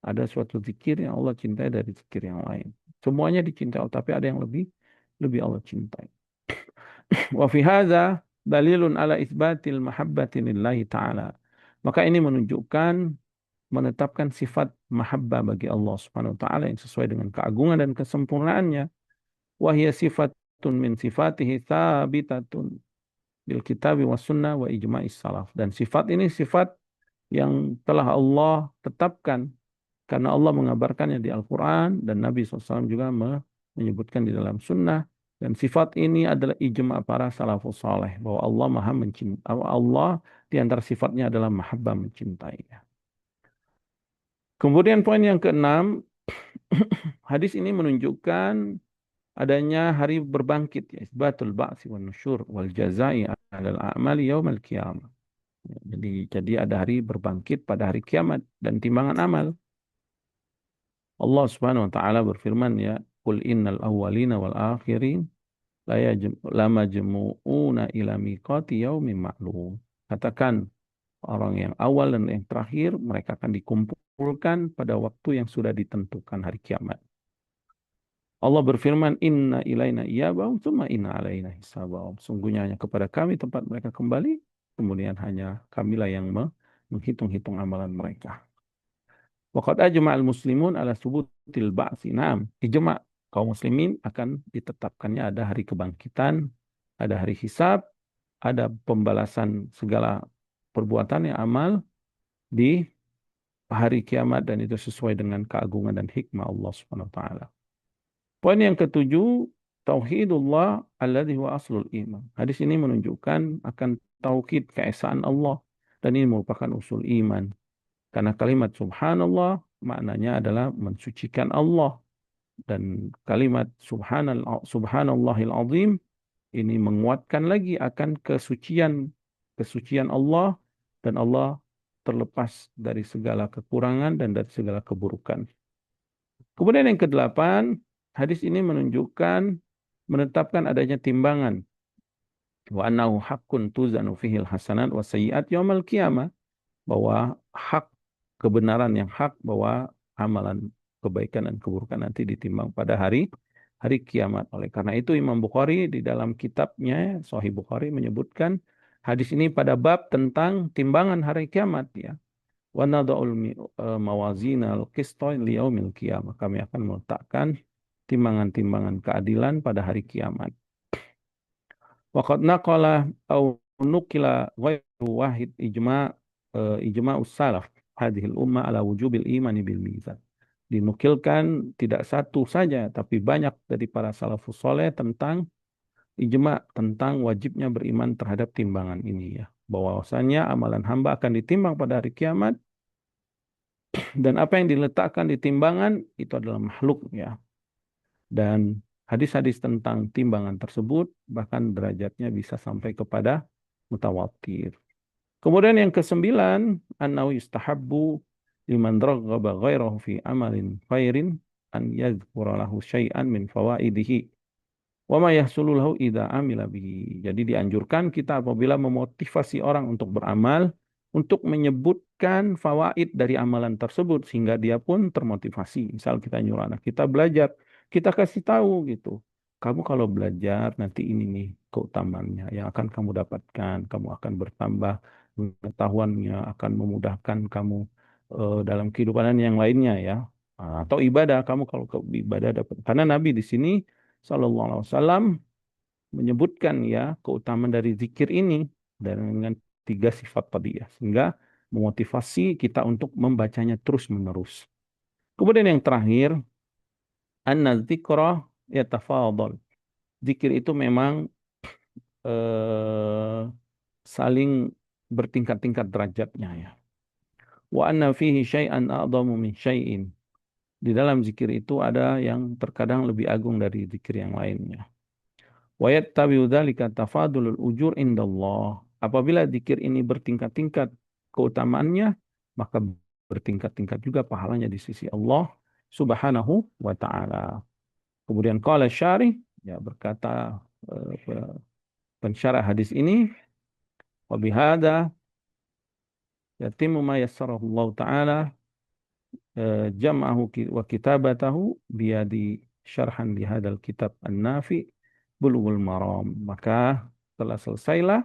Ada suatu zikir yang Allah cintai dari zikir yang lain. Semuanya dicintai Allah, tapi ada yang lebih Allah cintai. Wa fi hadza dalilun ala isbatil mahabbati lillahi ta'ala. Maka ini menunjukkan menetapkan sifat mahabbah bagi Allah Subhanahu wa taala yang sesuai dengan keagungan dan kesempurnaannya. Wa hiya sifatun min sifatihi tsabitatun bil kitabi was sunnah wa ijma'is salaf. Dan sifat ini sifat yang telah Allah tetapkan karena Allah mengabarkannya di Al-Quran dan Nabi SAW juga menyebutkan di dalam sunnah. Dan sifat ini adalah ijma' para salafus saleh bahwa Allah maha mencintai. Allah di antara sifatnya adalah mahabbah mencintai. Kemudian poin yang keenam, hadis ini menunjukkan adanya hari berbangkit, ya, isbatul ba'si wan nusyur wal jazai 'alal a'mali yaumal qiyamah. Jadi ada hari berbangkit pada hari kiamat dan timbangan amal. Allah Subhanahu wa taala berfirman, ya, qul innal awwalina wal akhirin la majmu'una ila miqati yaumin ma'lum. Katakan orang yang awal dan yang terakhir mereka akan dikumpulkan pada waktu yang sudah ditentukan hari kiamat. Allah berfirman, inna ilaina iyabahum tsumma inna alaina hisabahum. Sungguhnya hanya kepada kami tempat mereka kembali, kemudian hanya kamilah yang menghitung-hitung amalan mereka. Waqad ajma'al muslimun ala subutil ba'si. Naam, ijma' kaum muslimin akan ditetapkannya ada hari kebangkitan, ada hari hisab, ada pembalasan segala perbuatan yang amal di hari kiamat dan itu sesuai dengan keagungan dan hikmah Allah Subhanahu wa taala. Poin yang ketujuh, tauhidullah alladzi huwa aslul iman. Hadis ini menunjukkan akan tauhid keesaan Allah dan ini merupakan usul iman. Karena kalimat subhanallah maknanya adalah mensucikan Allah dan kalimat subhanallahil azim ini menguatkan lagi akan kesucian Allah dan Allah terlepas dari segala kekurangan dan dari segala keburukan. Kemudian yang kedelapan, hadis ini menetapkan adanya timbangan. Wa annahu haqqun tuzanu fihil hasanat wa sayyi'at yaumal qiyamah. Bahwa hak, kebenaran yang hak bahwa amalan kebaikan dan keburukan nanti ditimbang pada hari kiamat. Oleh karena itu Imam Bukhari di dalam kitabnya Sahih Bukhari menyebutkan hadis ini pada bab tentang timbangan hari kiamat, ya. Wa nada'ul mawazinal qista liyaumil qiyamah. Kami akan meletakkan timbangan-timbangan keadilan pada hari kiamat. Waqad naqala au nukila ghairu wahid ijma'us salaf hadhil ummah ala wujubil imani bil mizan. Dinukilkan tidak satu saja tapi banyak dari para salafus soleh tentang ijma' tentang wajibnya beriman terhadap timbangan ini, ya. Bahwasanya amalan hamba akan ditimbang pada hari kiamat dan apa yang diletakkan di timbangan itu adalah makhluk, ya. Dan hadis-hadis tentang timbangan tersebut bahkan derajatnya bisa sampai kepada mutawatir. Kemudian yang kesembilan, annahu yustahabbu liman raghaba ghairahu fi amalin khairin an yadhkura lahu syai'an min fawaidihi wa ma yahsulu lahu idza amila bihi. Jadi dianjurkan kita apabila memotivasi orang untuk beramal untuk menyebutkan fawaid dari amalan tersebut sehingga dia pun termotivasi. Misal kita nyuruh anak kita belajar, kita kasih tahu gitu. Kamu kalau belajar nanti ini nih keutamaannya yang akan kamu dapatkan. Kamu akan bertambah pengetahuannya, akan memudahkan kamu dalam kehidupan yang lainnya, ya. Atau ibadah, kamu kalau ke ibadah dapat. Karena Nabi di sini Sallallahu Alaihi Wasallam menyebutkan, ya, keutamaan dari zikir ini dengan 3 sifat tadi, ya, sehingga memotivasi kita untuk membacanya terus-menerus. Kemudian yang terakhir, anna dzikra yatafadhal. Zikir itu memang saling bertingkat-tingkat derajatnya, ya. Wa anna fihi syai'an a'dhamu min syai'in. Di dalam zikir itu ada yang terkadang lebih agung dari zikir yang lainnya. Wa yattabi'u dzalika tafadulul ujur indallah. Apabila zikir ini bertingkat-tingkat keutamaannya, maka bertingkat-tingkat juga pahalanya di sisi Allah Subhanahu wa ta'ala. Kemudian qala syarih, ya berkata pensyarah hadis ini, wa bihadza yatimmu ma yassarahu Allah taala jam'ahu wa kitabatahu biyadi syarhan li hadzal kitab an-nafi Bulughul Maram. Maka telah selesailah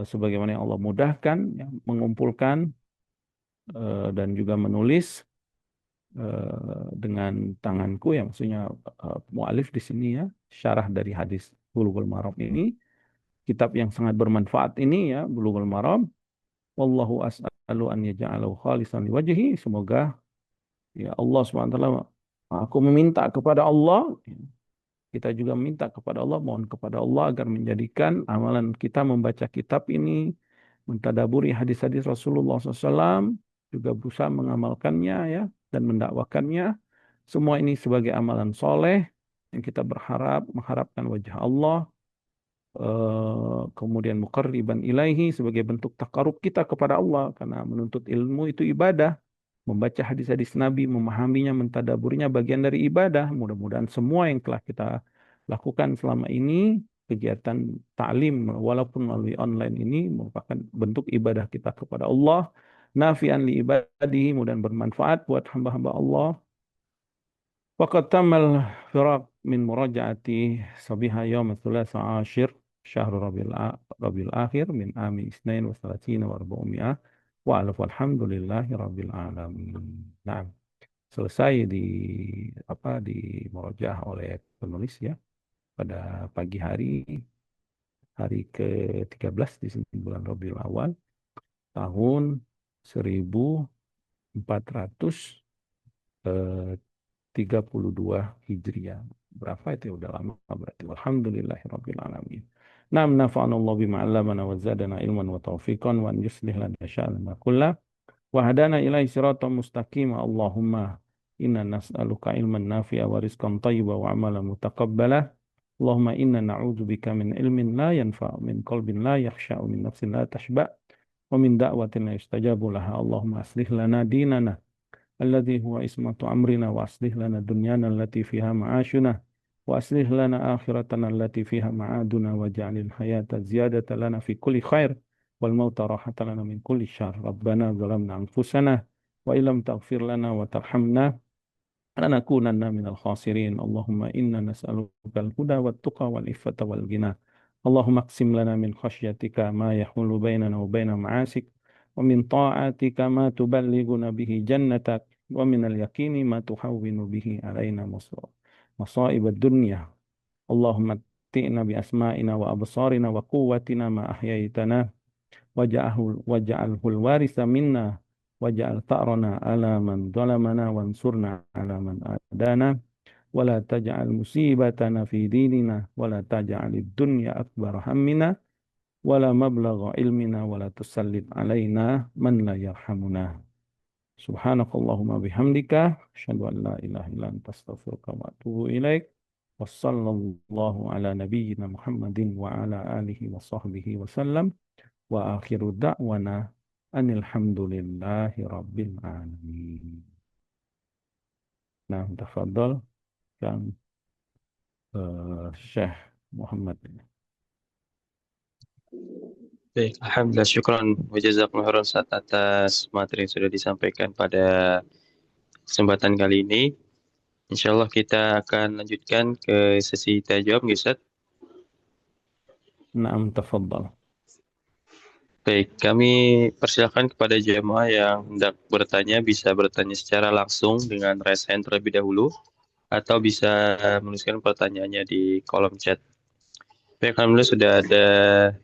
sebagaimana yang Allah mudahkan ya, mengumpulkan dan juga menulis dengan tanganku, yang maksudnya mualif di sini ya, syarah dari hadis Bulughul Maram ini, kitab yang sangat bermanfaat ini ya, Bulughul Maram. Wallahu as'alu an yaj'alahu khalisan liwajhi. Semoga ya Allah Subhanahu wa taala, aku meminta kepada Allah, kita juga minta kepada Allah, mohon kepada Allah agar menjadikan amalan kita membaca kitab ini, mentadaburi hadis-hadis Rasulullah SAW, juga berusaha mengamalkannya ya dan mendakwakannya. Semua ini sebagai amalan soleh yang kita mengharapkan wajah Allah, kemudian muqarriban ilaihi sebagai bentuk takarub kita kepada Allah, karena menuntut ilmu itu ibadah. Membaca hadis-hadis Nabi, memahaminya, mentadaburinya bagian dari ibadah. Mudah-mudahan semua yang telah kita lakukan selama ini, kegiatan ta'lim walaupun melalui online ini, merupakan bentuk ibadah kita kepada Allah. Nafi'an li ibadihi, mudah bermanfaat buat hamba-hamba Allah. Waqad tamal firaq min murajaati sabiha yawm ats-tsulatsa asyir syahr Rabiul Akhir min ami isnain wa salatina wa arba'umiyah wa alaf walhamdulillahi rabbil alamin. Nah, selesai di murojaah oleh penulis ya pada pagi hari ke-13 di sini bulan Rabiul Awal tahun 1432 Hijriah. Berapa itu ya? Udah lama berarti. Alhamdulillahirabbil alamin. Nam nafa'anallahu bima 'allamana wa zadana ilman wa taufiqan wa an yuslih lana sya'nana kullah wa hadana ilaihi siratan mustaqima. Allahumma inna nas'aluka ilman nafi'a wa rizqan thayyiban wa 'amalan mutaqabbala. Allahumma inna na'udzubika min ilmin la yanfa' min qalbin la yakhsha'u min nafsin la tashba' wa min da'watin la yustajabu laha. Allahumma aslih lana dinana الذي هو اسمة أمرنا وأصلح لنا دنيانا التي فيها معاشنا وأصلح لنا آخرتنا التي فيها معادنا واجعل الحياة زيادة لنا في كل خير والموت راحة لنا من كل شر ربنا ظلمنا أنفسنا وإن لم تغفر لنا وترحمنا لنكونن من الخاسرين اللهم إنا نسألك الهدى والتقى والعفة والغنى اللهم اقسم لنا من خشيتك ما يحول بيننا وبين معاصيك ومن طاعتك ما تبلغنا به جنتك ومن اليقين ما تهون به علينا مصائب الدنيا اللهم متئنا بأسمائنا وأبصارنا وقوتنا ما أحييتنا واجعله الوارث منا واجعل ثأرنا على من ظلمنا وانصرنا على من عادانا ولا تجعل مصيبتنا في ديننا ولا تجعل الدنيا أكبر همنا ولا مبلغ علمنا ولا تسلط علينا من لا يرحمنا سبحانك اللهم بحمدك أشهد أن لا إله إلا أنت أستغفرك وأتوب إليك وصلى الله على نبينا محمد وعلى آله وصحبه وسلم وآخر دعوانا أن الحمد لله رب العالمين. Nah, tafadhal Kang Syekh Muhammad. Baik, alhamdulillah, syukran wa jazakumullah khairan Ustaz atas materi yang sudah disampaikan pada kesempatan kali ini. Insyaallah kita akan lanjutkan ke sesi tanya jawab, nggih, Ustaz. Naam, tafadhal. Baik, kami persilakan kepada jemaah yang hendak bertanya bisa bertanya secara langsung dengan raise hand terlebih dahulu atau bisa menuliskan pertanyaannya di kolom chat. Baik, alhamdulillah sudah ada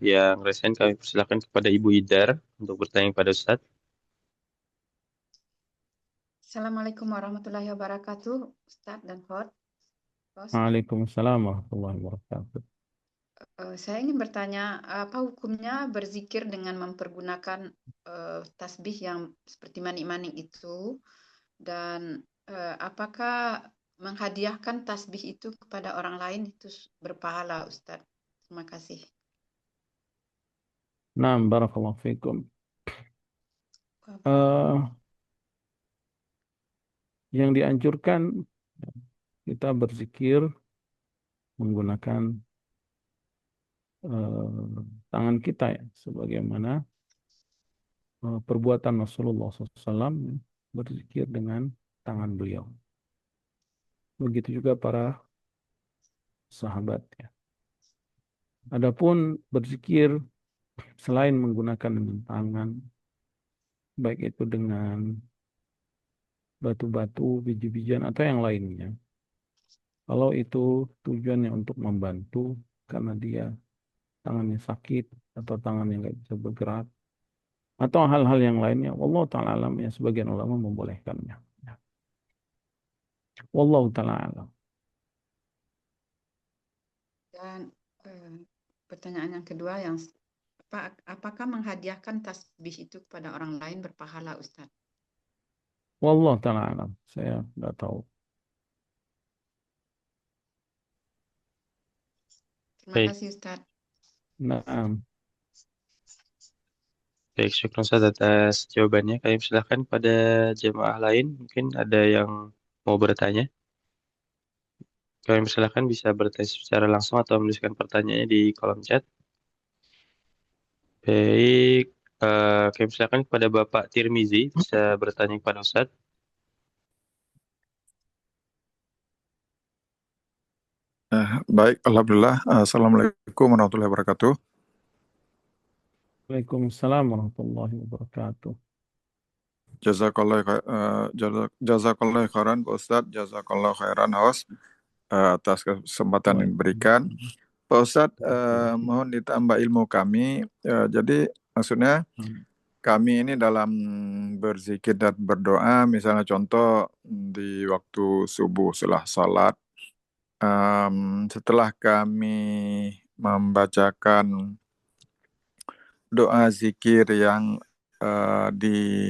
yang raise hand, kami persilakan kepada Ibu Idar untuk bertanya kepada Ustaz. Assalamualaikum warahmatullahi wabarakatuh, Ustadz dan Host. Waalaikumsalam warahmatullahi wabarakatuh. Saya ingin bertanya, apa hukumnya berzikir dengan mempergunakan tasbih yang seperti manik-manik itu, dan apakah menghadiahkan tasbih itu kepada orang lain itu berpahala, Ustadz? Terima kasih. Naam, barakallahu fikum. Yang dianjurkan kita berzikir menggunakan tangan kita ya, sebagaimana perbuatan Rasulullah SAW berzikir dengan tangan beliau. Begitu juga para sahabat ya. Adapun berzikir selain menggunakan dengan tangan, baik itu dengan batu-batu, biji-bijian atau yang lainnya. Kalau itu tujuannya untuk membantu karena dia tangannya sakit atau tangannya nggak bisa bergerak atau hal-hal yang lainnya, wallahu taala alam ya, sebagian ulama membolehkannya. Ya. Wallahu taala alam. Dan pertanyaan yang kedua yang apakah menghadiahkan tasbih itu kepada orang lain berpahala, Ustaz? Wallahu taala alam. Saya nggak tahu. Terima Baik, kasih, Ustaz. Nah, baik, syukur Ustaz atas jawabannya. Kami silakan pada jemaah lain, mungkin ada yang mau bertanya. Kami silakan bisa bertanya secara langsung atau menuliskan pertanyaannya di kolom chat. Baik, kami silakan kepada Bapak Tirmizi, bisa bertanya kepada Ustaz. Baik, alhamdulillah. Assalamualaikum warahmatullahi wabarakatuh. Waalaikumsalam warahmatullahi wabarakatuh. Jazakallah khairan Pak Ustadz, jazakallah khairan host atas kesempatan yang diberikan. Pak Ustadz, mohon ditambah ilmu kami. Jadi maksudnya kami ini dalam berzikir dan berdoa, misalnya contoh di waktu subuh setelah salat, setelah kami membacakan doa zikir yang disuruh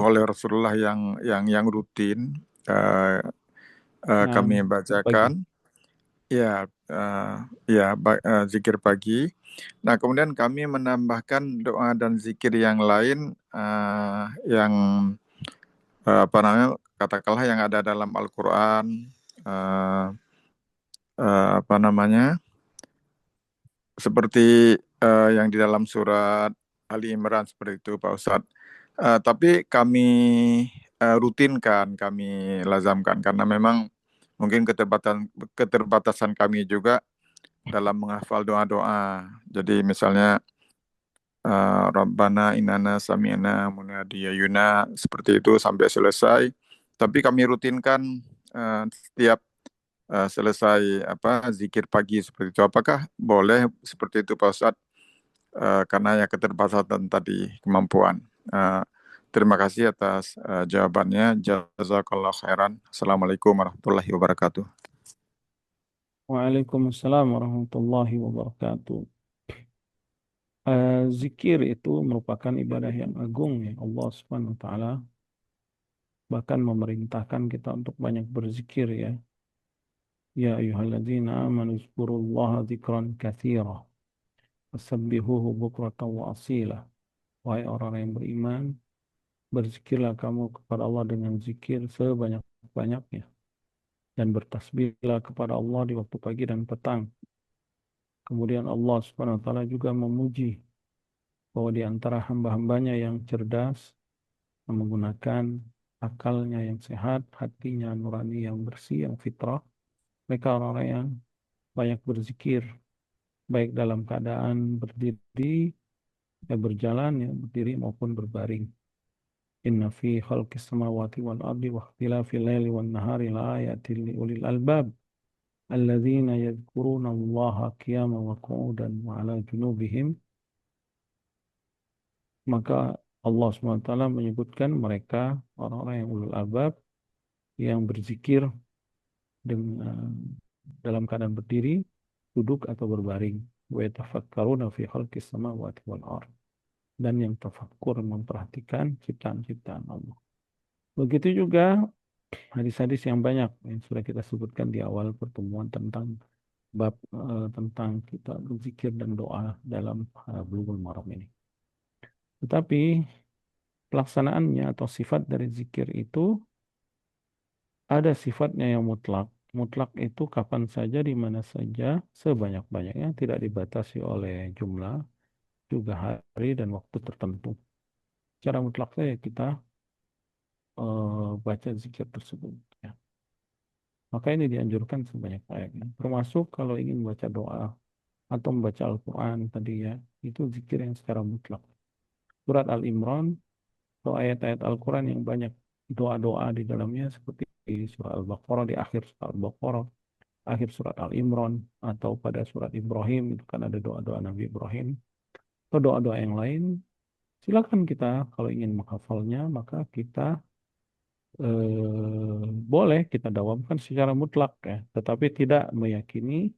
oleh Rasulullah yang rutin kami bacakan, zikir pagi. Nah, kemudian kami menambahkan doa dan zikir yang lain yang katakanlah yang ada dalam Al-Quran, seperti yang di dalam surat Ali Imran seperti itu, Pak Ustadz. Tapi kami rutinkan, kami lazamkan karena memang mungkin keterbatasan kami juga dalam menghafal doa-doa. Jadi misalnya Rabbana inana sami'na munadiya yuna, seperti itu sampai selesai. Tapi kami rutinkan setiap selesai zikir pagi seperti itu. Apakah boleh seperti itu Pak Ustadz? Karena ya keterbatasan tadi kemampuan. Terima kasih atas jawabannya. Jazakallah khairan. Assalamualaikum warahmatullahi wabarakatuh. Waalaikumsalam warahmatullahi wabarakatuh. Zikir itu merupakan ibadah yang agung ya. Allah Subhanahu wa taala bahkan memerintahkan kita untuk banyak berzikir ya. Ya ayyuhalladzina amanu zkurullaha dzikran katsira wasabbihuhu bukratan wa asila. Wahai orang yang beriman, berzikirlah kamu kepada Allah dengan zikir sebanyak-banyaknya dan bertasbihlah kepada Allah di waktu pagi dan petang. Kemudian Allah Subhanahu wa taala juga memuji bahwa di antara hamba-hambanya yang cerdas, yang menggunakan akalnya yang sehat, hatinya nurani yang bersih, yang fitrah, mereka orang-orang yang banyak berzikir, baik dalam keadaan berdiri, berjalan, ya, berdiri maupun berbaring. Inna fi khalqis samawati wal ardi wa ikhtilafil laili wan nahari la ayatin li ulil albab alladzina yadhkuruna Allaha qiyaman wa qu'udan wa 'ala junubihim. Maka Allah SWT menyebutkan mereka orang-orang yang ulul albab yang berzikir dengan dalam keadaan berdiri, duduk atau berbaring. Wa yatafakkaruna fi khalqis samawati wal ardh. Dan yang tafakkur memperhatikan ciptaan-ciptaan Allah. Begitu juga hadis-hadis yang banyak yang sudah kita sebutkan di awal pertemuan tentang bab tentang kita berzikir dan doa dalam Bulughul Maram ini. Tetapi pelaksanaannya atau sifat dari zikir itu ada sifatnya yang mutlak. Mutlak itu kapan saja, di mana saja, sebanyak-banyaknya, tidak dibatasi oleh jumlah, juga hari dan waktu tertentu. Secara mutlak saja kita baca zikir tersebut. Ya. Maka ini dianjurkan sebanyak-banyaknya. Termasuk kalau ingin baca doa atau membaca Al-Quran tadi ya, itu zikir yang secara mutlak. Surat Al-Imran atau ayat-ayat Al-Quran yang banyak doa-doa di dalamnya seperti surah Al-Baqarah, di akhir surah Al-Baqarah, akhir surat Al-Imran, atau pada surat Ibrahim, itu kan ada doa-doa Nabi Ibrahim, atau doa-doa yang lain. Silakan kita kalau ingin menghafalnya, maka kita boleh kita dawamkan secara mutlak ya, tetapi tidak meyakini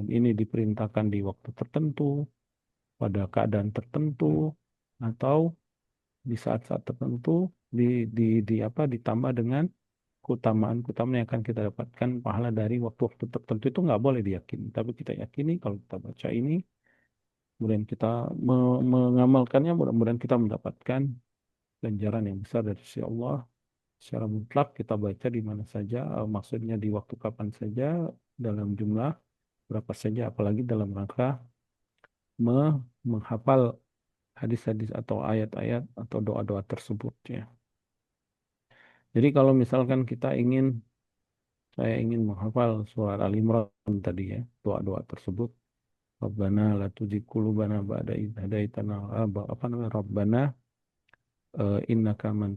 ini diperintahkan di waktu tertentu, pada keadaan tertentu, atau di saat-saat tertentu, ditambah dengan keutamaan-keutamaan yang akan kita dapatkan pahala dari waktu-waktu tertentu. Itu nggak boleh diyakini. Tapi kita yakini kalau kita baca ini, kemudian kita mengamalkannya, mudah-mudahan kita mendapatkan ganjaran yang besar dari sisi Allah. Secara mutlak kita baca di mana saja, maksudnya di waktu kapan saja, dalam jumlah berapa saja, apalagi dalam rangka menghafal hadis-hadis atau ayat-ayat atau doa-doa tersebut ya. Jadi kalau misalkan saya ingin menghafal surat Al-Imran tadi ya, doa-doa tersebut. Rabbana la tuzigh qulubana ba'da idh hadaitana, apa namanya, Rabbana innaka man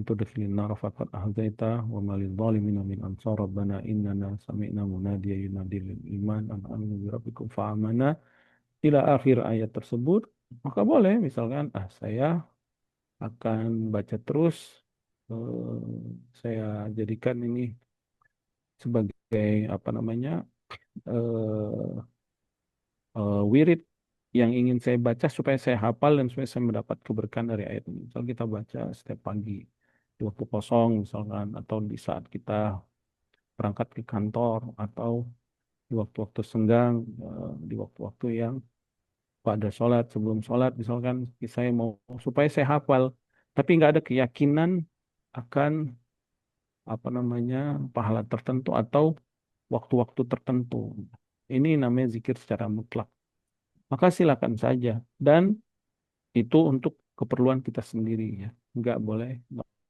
tudkhilin nar faqad ahzaita wa ma lidh dhalimin min ansar, Rabbana innana sami'na munadiyan yunadi lil iman an aminu bi rabbikum fa'amanna, ila akhir ayat tersebut. Maka boleh misalkan saya akan baca terus, saya jadikan ini sebagai apa namanya, wirid yang ingin saya baca supaya saya hafal dan supaya saya mendapat keberkahan dari ayat ini. Misal kita baca setiap pagi di waktu kosong misalkan, atau di saat kita berangkat ke kantor, atau di waktu-waktu senggang, di waktu-waktu yang pada sholat, sebelum sholat misalkan, saya mau supaya saya hafal, tapi nggak ada keyakinan akan apa namanya pahala tertentu atau waktu-waktu tertentu. Ini namanya zikir secara mutlak. Maka silakan saja, dan itu untuk keperluan kita sendiri ya. Nggak boleh,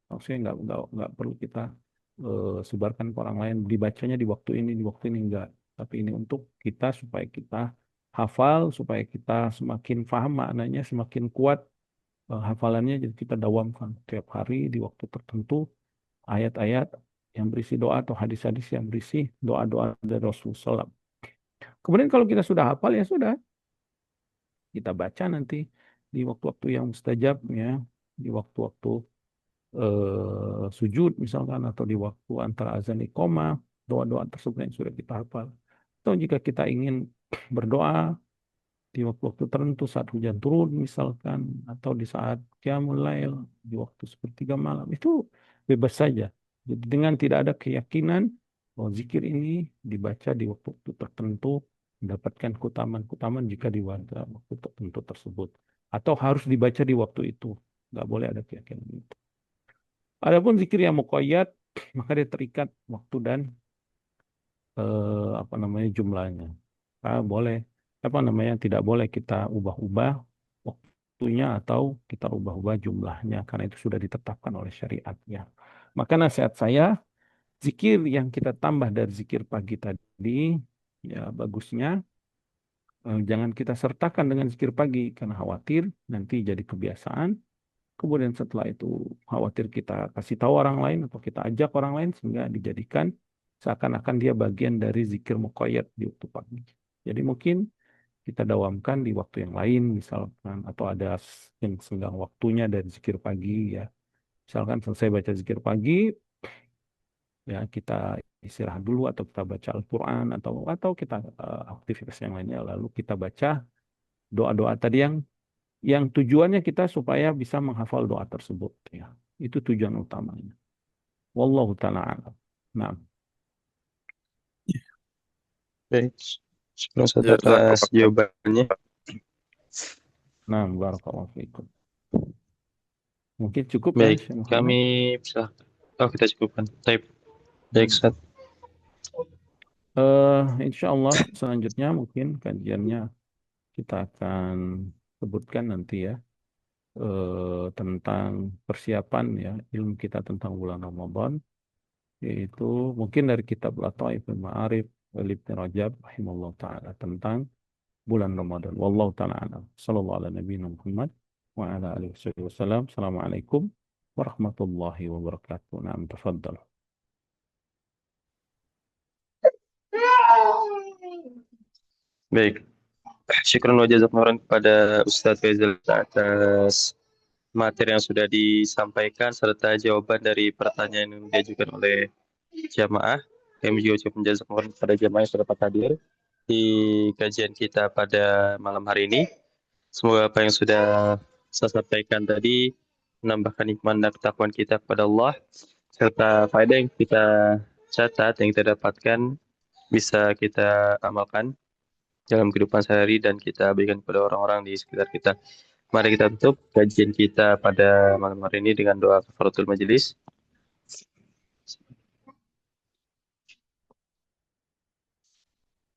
maksudnya nggak perlu kita sebarkan ke orang lain, dibacanya di waktu ini enggak. Tapi ini untuk kita supaya kita hafal, supaya kita semakin paham maknanya, semakin kuat hafalannya, jadi kita dawamkan tiap hari di waktu tertentu ayat-ayat yang berisi doa atau hadis-hadis yang berisi doa-doa dari Rasulullah SAW. Kemudian kalau kita sudah hafal ya sudah, kita baca nanti di waktu-waktu yang mustajab ya, di waktu-waktu sujud misalkan, atau di waktu antara azan iqamah, doa-doa tersebut yang sudah kita hafal. Atau jika kita ingin berdoa di waktu-waktu tertentu, saat hujan turun misalkan, atau di saat qiyamul lail, di waktu sepertiga malam, itu bebas saja. Jadi dengan tidak ada keyakinan bahwa zikir ini dibaca di waktu-waktu tertentu mendapatkan keutamaan-keutamaan jika di waktu tertentu tersebut, atau harus dibaca di waktu itu. Nggak boleh ada keyakinan itu. Adapun zikir yang muqayyad, maka dia terikat waktu dan apa namanya jumlahnya. Boleh apa namanya, tidak boleh kita ubah-ubah waktunya atau kita ubah-ubah jumlahnya, karena itu sudah ditetapkan oleh syariatnya. Maka nasihat saya, zikir yang kita tambah dari zikir pagi tadi ya, bagusnya jangan kita sertakan dengan zikir pagi, karena khawatir nanti jadi kebiasaan. Kemudian setelah itu khawatir kita kasih tahu orang lain atau kita ajak orang lain, sehingga dijadikan seakan-akan dia bagian dari zikir muqayyad di waktu pagi. Jadi mungkin kita dawamkan di waktu yang lain misalkan, atau ada yang senggang waktunya dari zikir pagi ya. Misalkan selesai baca zikir pagi ya, kita istirahat dulu, atau kita baca Al-Quran, atau kita aktivitas yang lainnya, lalu kita baca doa-doa tadi yang tujuannya kita supaya bisa menghafal doa tersebut ya. Itu tujuan utamanya. Wallahu ta'ala a'lam. Nah, Baik, Ustaz atas Jazakallah. jawabannya. nah, barakallahu fiikum. Mungkin cukup ya, Baik, Syekh Muhammad. kami bisa. Oh, kita cukupkan. Baik, Ustaz. Insya Allah selanjutnya mungkin kajiannya kita akan sebutkan nanti ya, tentang persiapan ya ilmu kita tentang bulan Ramadan, yaitu mungkin dari kitab Lataiful Ma'arif Ibnu Rajab rahimahullah taala tentang bulan Ramadan. Wallahu taala alam. Sallallahu ala nabiyina Muhammad wa ala alihi wasallam. Assalamualaikum warahmatullahi wabarakatuh. Nah, tafadhal. Baik. Syukran wa jazakumullah kepada Ustadz Faizal atas materi yang sudah disampaikan serta jawaban dari pertanyaan yang diajukan oleh jamaah. Kami juga ucapkan jazakumullah kepada jamaah yang sudah dapat hadir di kajian kita pada malam hari ini. Semoga apa yang sudah saya sampaikan tadi menambahkan iman dan ketakwaan kita kepada Allah serta faedah yang kita catat, yang kita dapatkan bisa kita amalkan dalam kehidupan sehari dan kita berikan kepada orang-orang di sekitar kita. Mari kita tutup kajian kita pada malam hari ini dengan doa kafaratul majelis.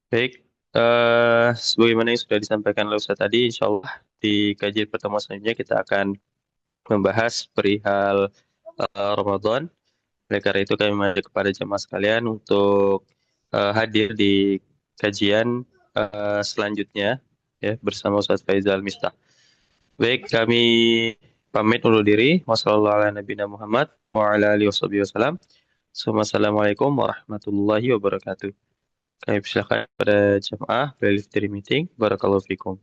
Baik, sebagaimana yang sudah disampaikan oleh Ustaz tadi, insya Allah di kajian pertemuan selanjutnya kita akan membahas perihal Ramadan. Oleh karena itu kami mengajak kepada jemaah sekalian untuk hadir di kajian selanjutnya ya bersama Ustaz Faizal Miftah. Baik, kami pamit undur diri. Wassalamualaikum warahmatullahi wabarakatuh. Kami persilakan pada jemaah beliau meeting. Barakallahu fikum.